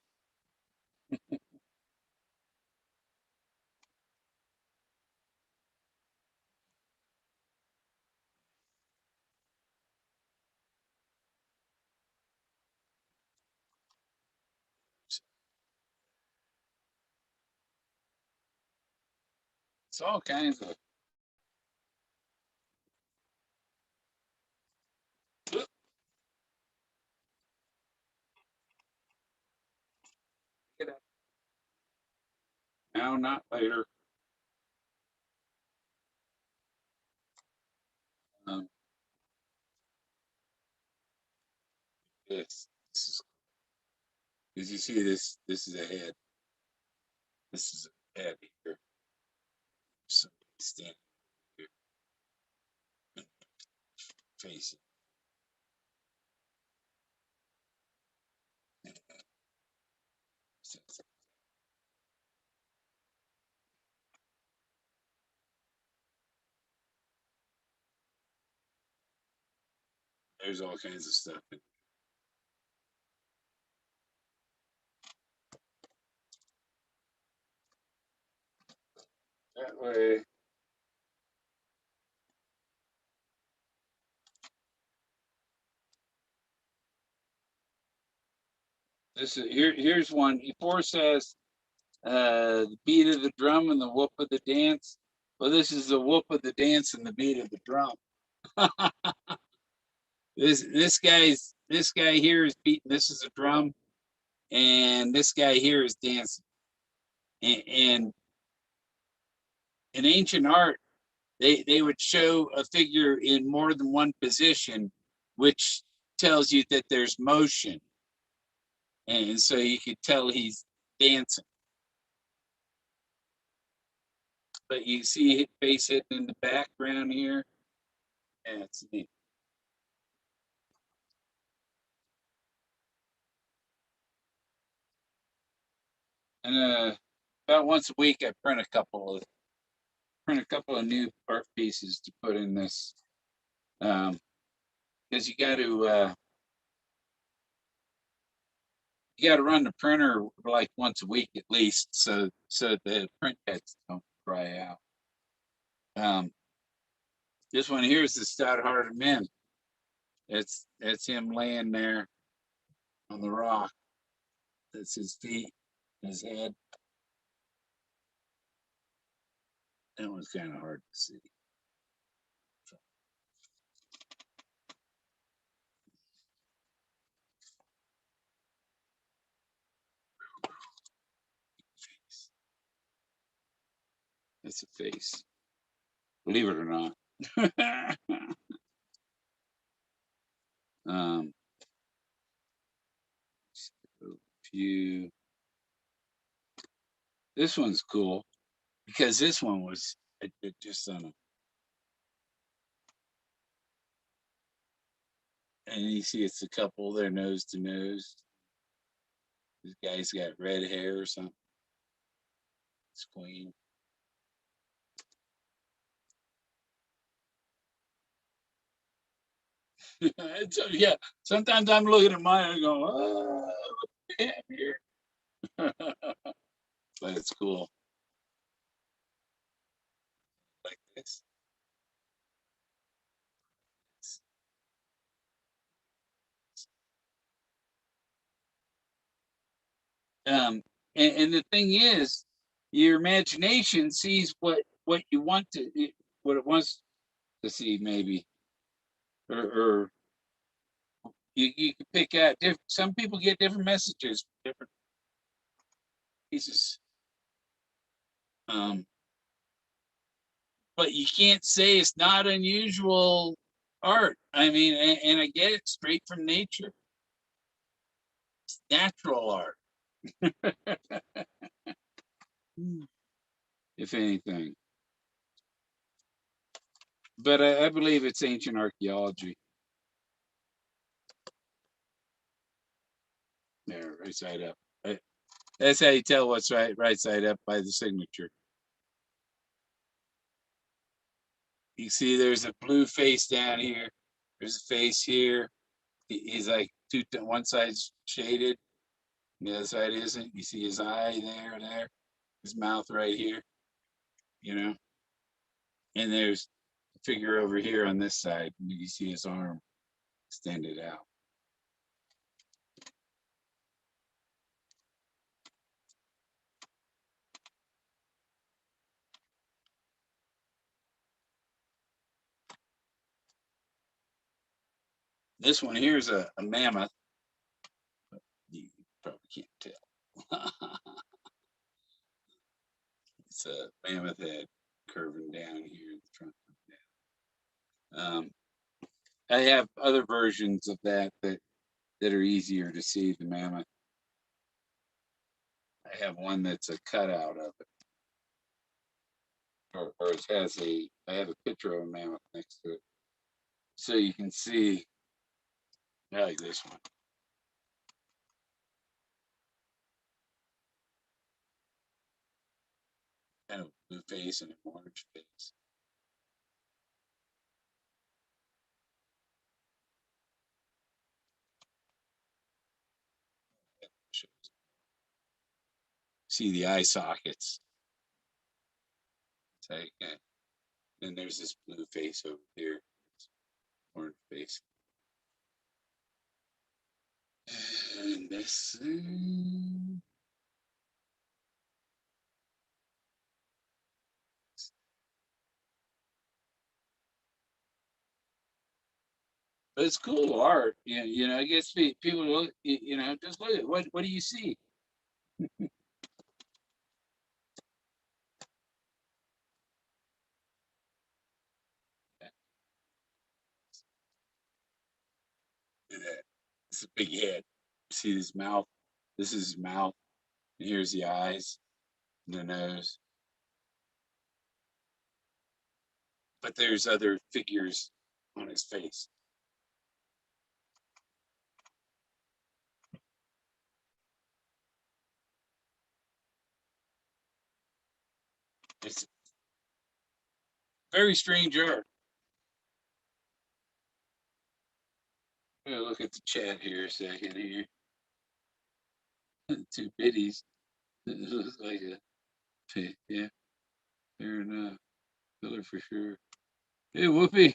It's all kinds of. Now, not later. Um, this is. As you see, this is a head. This is a head here. Somebody standing here, facing. There's all kinds of stuff. That way. This is here's one. Forrest says the beat of the drum and the whoop of the dance. Well, this is the whoop of the dance and the beat of the drum. This guy here is beating. This is a drum, and this guy here is dancing. And in ancient art, they would show a figure in more than one position, which tells you that there's motion, and so you could tell he's dancing. But you see his face hidden in the background here. Yeah, it's neat. And about once a week, I print a couple of new art pieces to put in this, because you got to run the printer like once a week at least, so the print text don't dry out. This one here is the stout-hearted man. It's him laying there on the rock. That's his feet, his head. That one's kind of hard to see. That's a face, believe it or not. um, few. This one's cool because this one was just on a. And you see, it's a couple. They're nose to nose. This guy's got red hair or something. It's queen. Yeah. Sometimes I'm looking at mine and going, "Oh, what do we have here?" But it's cool. Like this. And the thing is, your imagination sees what you want to, what it wants to see, maybe, or you can pick out different. Some people get different messages, different pieces. Um, but you can't say it's not unusual art. I mean, and I get it straight from nature. It's natural art, if anything. But I believe it's ancient archaeology. There, right side up. That's how you tell what's right side up, by the signature. You see, there's a blue face down here. There's a face here. He's like one side's shaded, and the other side isn't. You see his eye there, his mouth right here, you know. And there's a figure over here on this side. You see his arm extended out. This one here is a mammoth. You probably can't tell. It's a mammoth head curving down here in the front. I have other versions of that are easier to see the mammoth. I have one that's a cutout of it, or it has I have a picture of a mammoth next to it, so you can see. I like this one. Kind of blue face and an orange face. See the eye sockets. Like, and there's this blue face over here, orange face. And this. But it's cool art. I guess people look. Just look at what do you see? Look at that. It's a big head. See his mouth. This is his mouth. And here's the eyes, and the nose. But there's other figures on his face. It's very strange art. I'm gonna look at the chat here a second here. Two biddies. It looks like yeah, fair enough. Color for sure. Hey, Whoopi.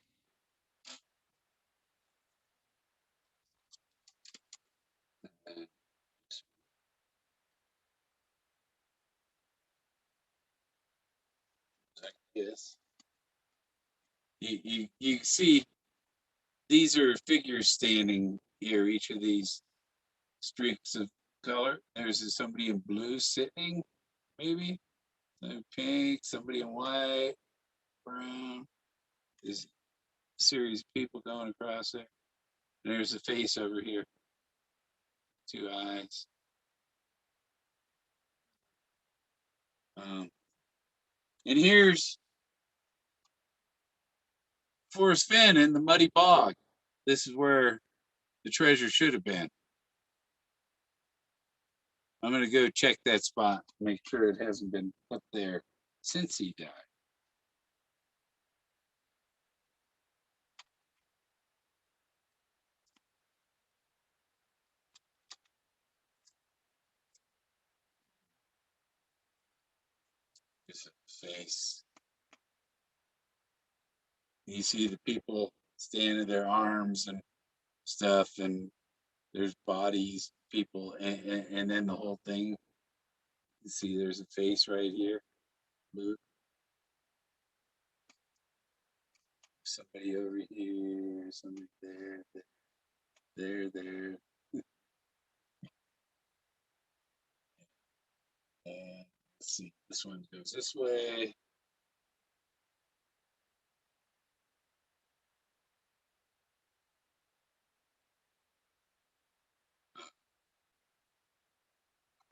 Yes. You see, these are figures standing here. Each of these streaks of color. There's somebody in blue sitting, maybe. Pink. Somebody in white, brown. There's a series of people going across there. And there's a face over here. Two eyes. Um, and here's Forrest Fenn in the muddy bog. This is where the treasure should have been. I'm going to go check that spot, make sure it hasn't been put there since he died. His face. You see the people standing their arms and stuff, and there's bodies, people, and then the whole thing. You see, there's a face right here. Blue. Somebody over here, somebody there. And Let's see. This one goes this way.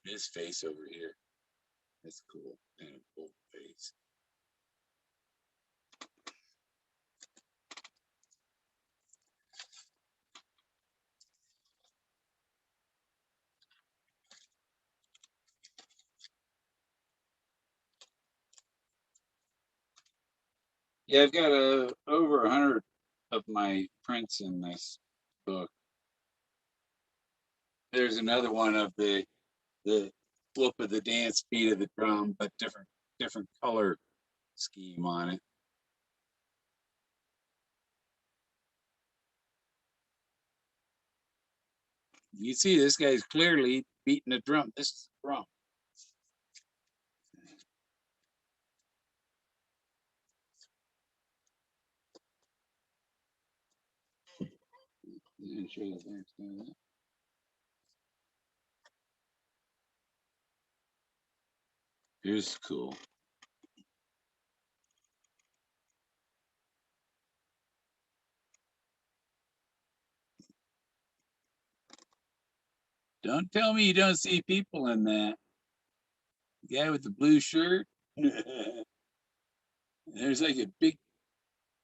His face over here. That's cool. And a cool face. Yeah, I've got over 100 of my prints in this book. There's another one of the whoop of the dance beat of the drum, but different color scheme on it. You see, this guy's clearly beating a drum. This is a drum. Here's cool. Don't tell me you don't see people in that. The guy with the blue shirt. There's like a big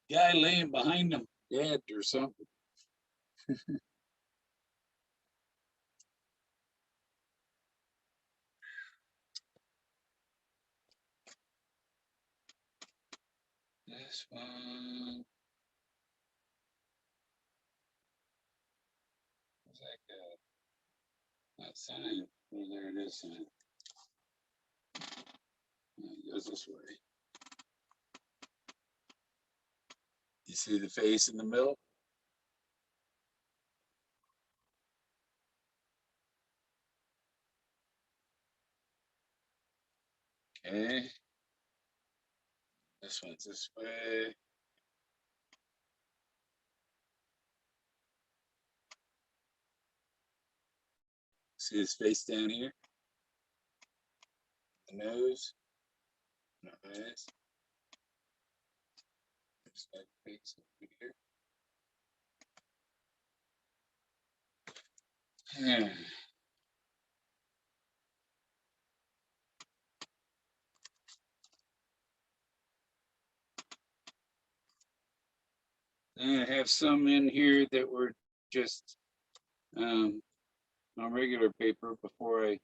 guy laying behind him, dead or something. This one was like not sign. Oh, there it is. Sign. It goes this way. You see the face in the middle? Okay. This one's this way. See his face down here? The nose. No eyes. There's that face over here. Yeah. Then I have some in here that were just on regular paper before I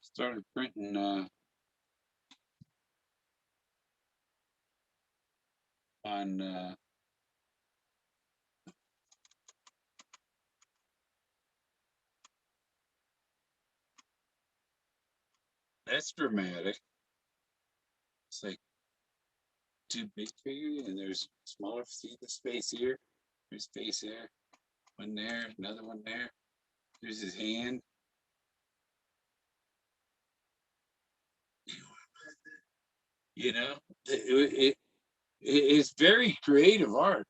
started printing on that's dramatic. It's like two big figures and there's smaller. See the space here? There's space there. One there, another one there. There's his hand. You know, it's very creative art.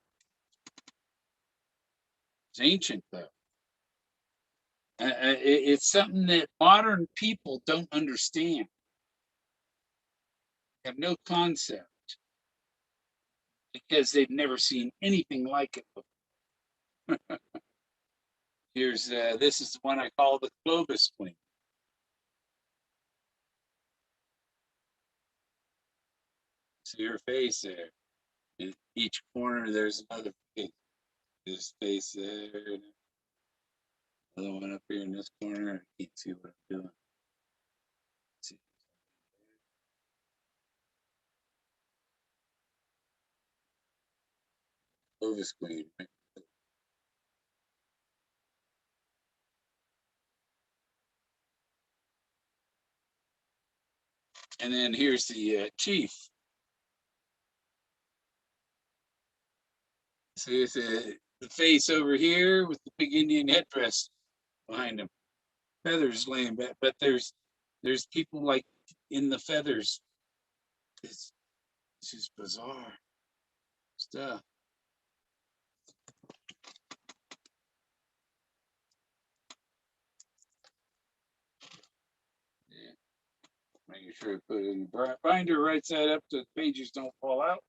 It's ancient though. It's something that modern people don't understand. Have no concept because they've never seen anything like it before. Here's this is the one I call the Clovis Queen. See her face there. In each corner, there's another face. This face there. Another one up here in this corner. I can't see what I'm doing. See. Clovis Queen. Right? And then here's the chief. So it's the face over here with the big Indian headdress behind him. Feathers laying back, but there's people like in the feathers. It's just bizarre stuff. Yeah, making Make sure I put it in the binder right side up so the pages don't fall out.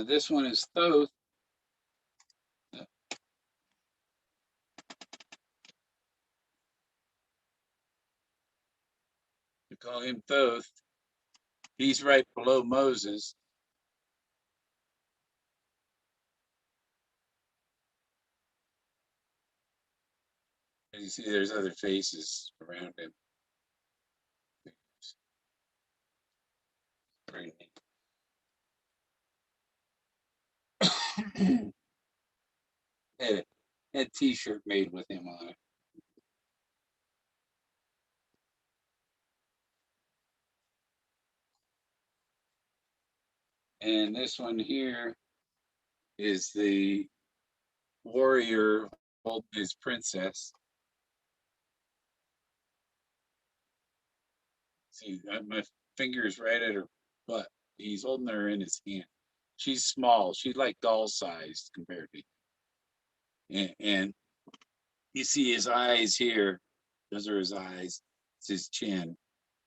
This one is Thoth. We call him Thoth. He's right below Moses. As you see, there's other faces around him. Very neat. had a t-shirt made with him on it. And this one here is the warrior holding his princess. See, my finger is right at her butt. He's holding her in his hand. She's small. She's like doll sized compared to him. And you see his eyes here. Those are his eyes. It's his chin.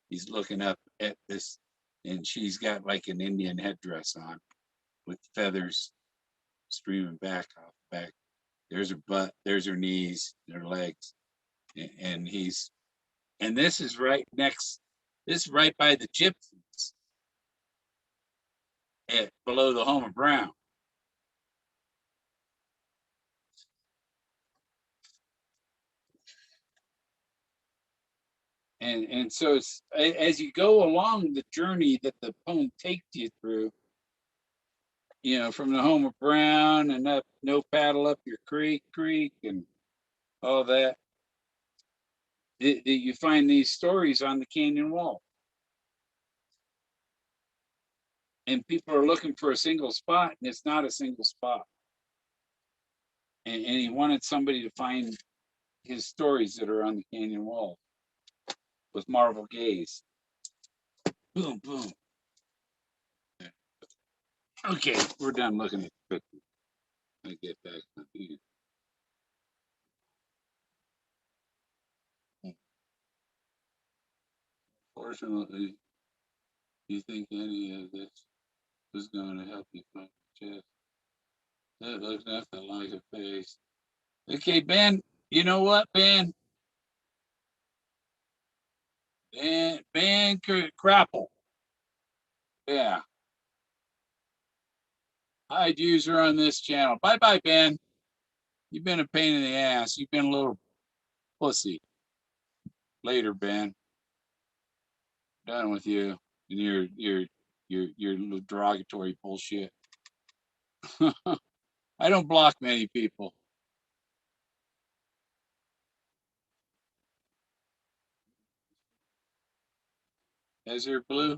He's looking up at this, and she's got like an Indian headdress on with feathers streaming back off the back. There's her butt, there's her knees, her legs, and this is right next. This is right by the gypsies, below the home of Brown. And so it's, as you go along the journey that the poem takes you through, you know, from the home of Brown and up No Paddle Up Your Creek and all that, you find these stories on the canyon wall. And people are looking for a single spot, and it's not a single spot. And he wanted somebody to find his stories that are on the canyon wall with marvel gaze. Boom, boom. Okay, we're done looking at the picture. I get back to you. Fortunately, you think any of this is going to help you find your chest? That looks nothing like a face. Okay, Ben, you know what, Ben? Ben Crapple. Yeah. Hide user on this channel. Bye bye, Ben. You've been a pain in the ass. You've been a little pussy. Later, Ben. Done with you and your little derogatory bullshit. I don't block many people. Desert blue.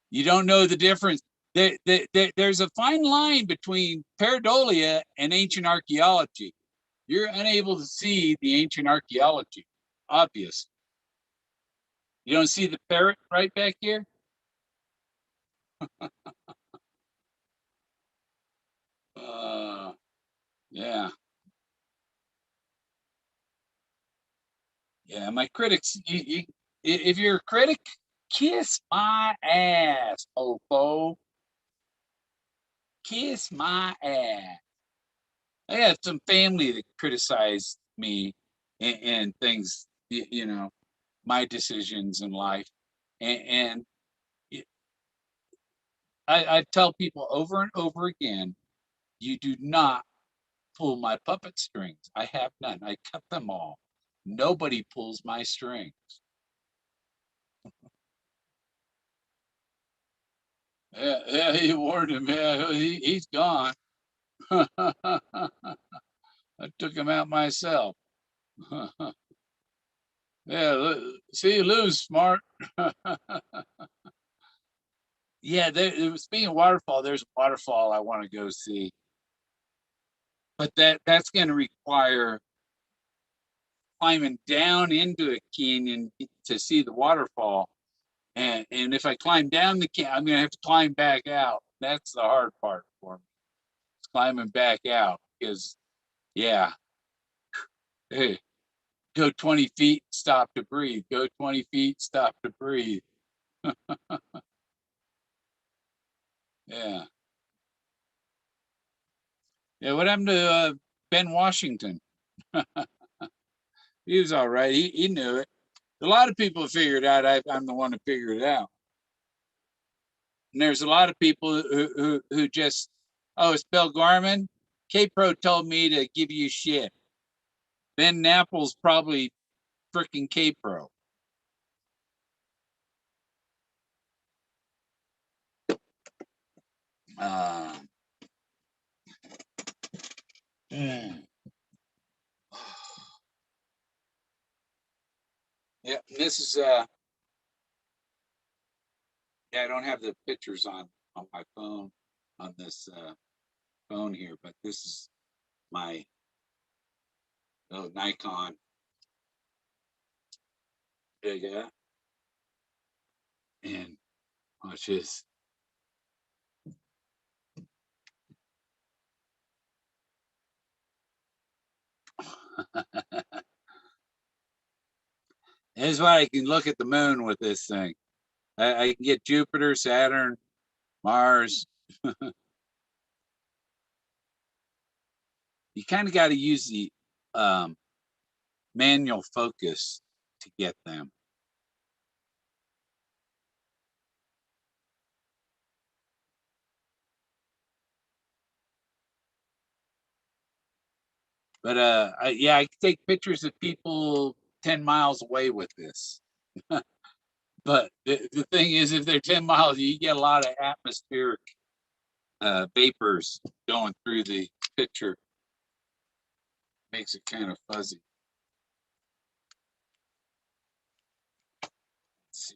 You don't know the difference. There's a fine line between pareidolia and ancient archaeology. You're unable to see the ancient archaeology. Obvious. You don't see the parrot right back here? Yeah. Yeah, my critics, if you're a critic, kiss my ass, Ofo. Kiss my ass. I have some family that criticized me and things, you know, my decisions in life. And I tell people over and over again, you do not pull my puppet strings. I have none. I cut them all. Nobody pulls my strings. Yeah, he warned him. Yeah, he's gone. I took him out myself. Yeah, see, Lou's smart. Yeah, speaking of waterfall, there's a waterfall I want to go see, but that's going to require climbing down into a canyon to see the waterfall. And if I climb down the canyon, I'm going to have to climb back out. That's the hard part for me. It's climbing back out because Yeah. Hey, go 20 feet, stop to breathe. Go 20 feet, stop to breathe. Yeah. Yeah. What happened to Ben Washington? He was all right. He knew it. A lot of people figured out I'm the one who figured it out. And there's a lot of people who just, oh, it's Bill Gorman. K-Pro told me to give you shit. Ben Napple's probably freaking K-Pro. Uh, mm. Yeah, this is yeah, I don't have the pictures on my phone on this phone here, but this is my Nikon. Yeah, and watch this. This is why I can look at the moon with this thing. I can get Jupiter, Saturn, Mars. You kind of got to use the um, manual focus to get them. But yeah, I can take pictures of people 10 miles away with this. But the thing is, if they're 10 miles, you get a lot of atmospheric vapors going through the picture. Makes it kind of fuzzy. Let's see.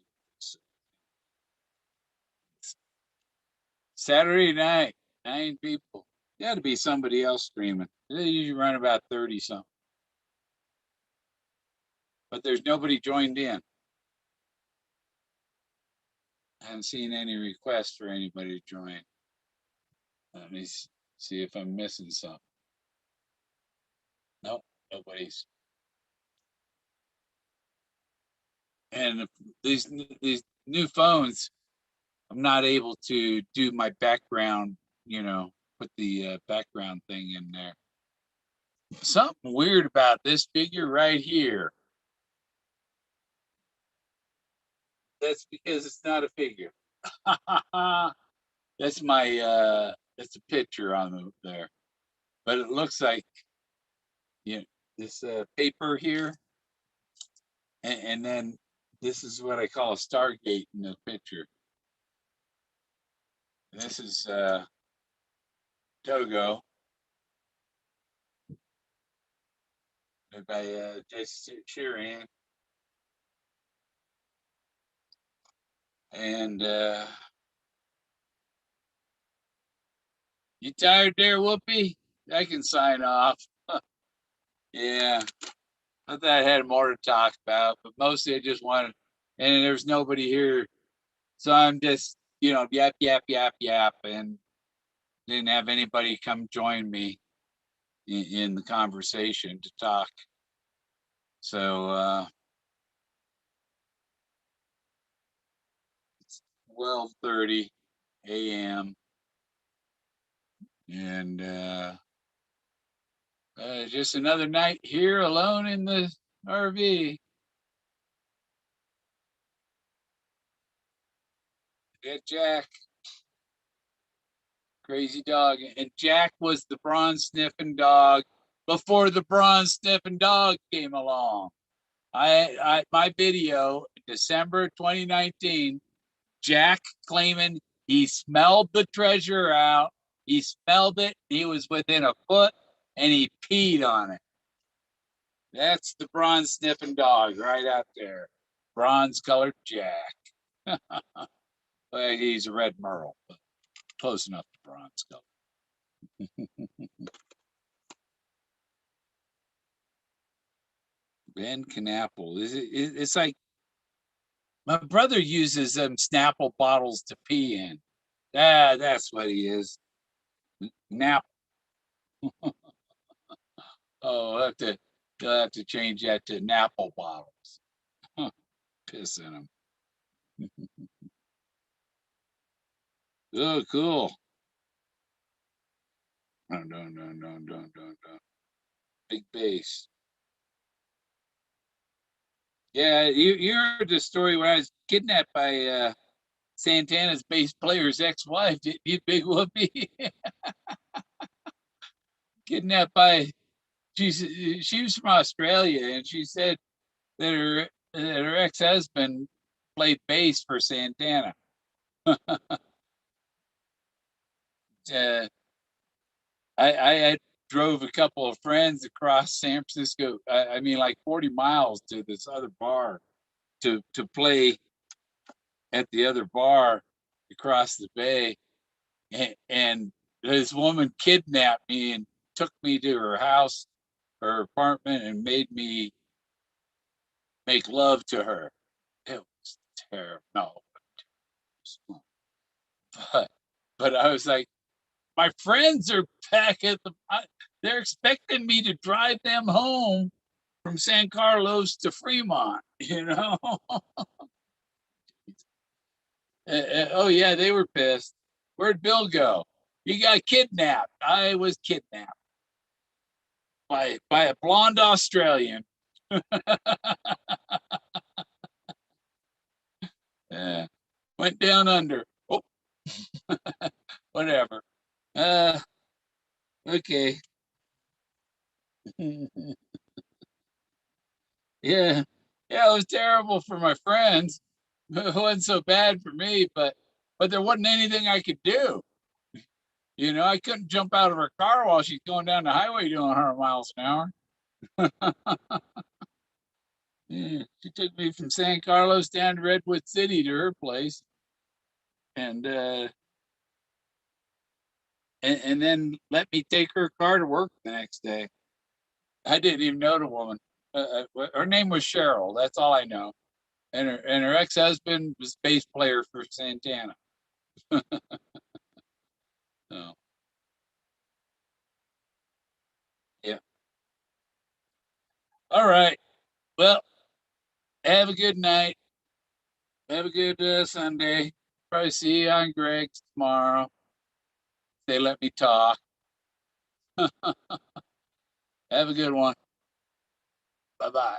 Saturday night, 9 people. Got to be somebody else streaming. They usually run about 30 something. But there's nobody joined in. I haven't seen any requests for anybody to join. Let me see if I'm missing something. Nope, nobody's. And these new phones, I'm not able to do my background, put the background thing in there. Something weird about this figure right here. That's because it's not a figure. That's that's a picture on there. But it looks like this paper here, and then this is what I call a Stargate in the picture. And this is Togo by Jesse Sheeran. And you tired there, Whoopi? I can sign off. Yeah, I thought I had more to talk about, but mostly I just wanted, and there's nobody here. So I'm just, yap, yap, yap, yap, and didn't have anybody come join me in the conversation to talk. So it's 12:30 a.m. and just another night here alone in the RV. Get Jack, crazy dog, and Jack was the bronze sniffing dog before the bronze sniffing dog came along. My video, December 2019, Jack claiming he smelled the treasure out. He smelled it. He was within a foot, and he peed on it. That's the bronze sniffing dog right out there. Bronze colored Jack. Well, he's a red merle, but close enough to bronze color. Ben Knapple. It's like my brother uses them Snapple bottles to pee in. That's what he is. Nap. Oh, you'll have to change that to Napple bottles. Huh, piss in them. Oh, cool. Dun, dun, dun, dun, dun, dun, dun. Big bass. Yeah, you heard the story when I was kidnapped by Santana's bass player's ex-wife, didn't you, Big Whoopie? Kidnapped by she was from Australia, and she said that her ex-husband played bass for Santana. uh, I drove a couple of friends across San Francisco. I mean, like 40 miles to this other bar to play at the other bar across the bay, and this woman kidnapped me and took me to her house, her apartment, and made me make love to her. It was terrible. No, but I was like, my friends are back at they're expecting me to drive them home from San Carlos to Fremont, you know? Oh, yeah, they were pissed. Where'd Bill go? He got kidnapped. I was kidnapped by a blonde Australian. uh, Went down under. Oh, whatever. Uh, okay. Yeah. Yeah, it was terrible for my friends. It wasn't so bad for me, but there wasn't anything I could do. You know, I couldn't jump out of her car while she's going down the highway doing 100 miles an hour. Yeah, she took me from San Carlos down to Redwood City to her place, and and then let me take her car to work the next day. I didn't even know the woman. Her name was Cheryl. That's all I know. And her ex husband was bass player for Santana. So yeah. All right. Well, have a good night. Have a good Sunday. Probably see you on Greg's tomorrow. They let me talk. Have a good one. Bye bye.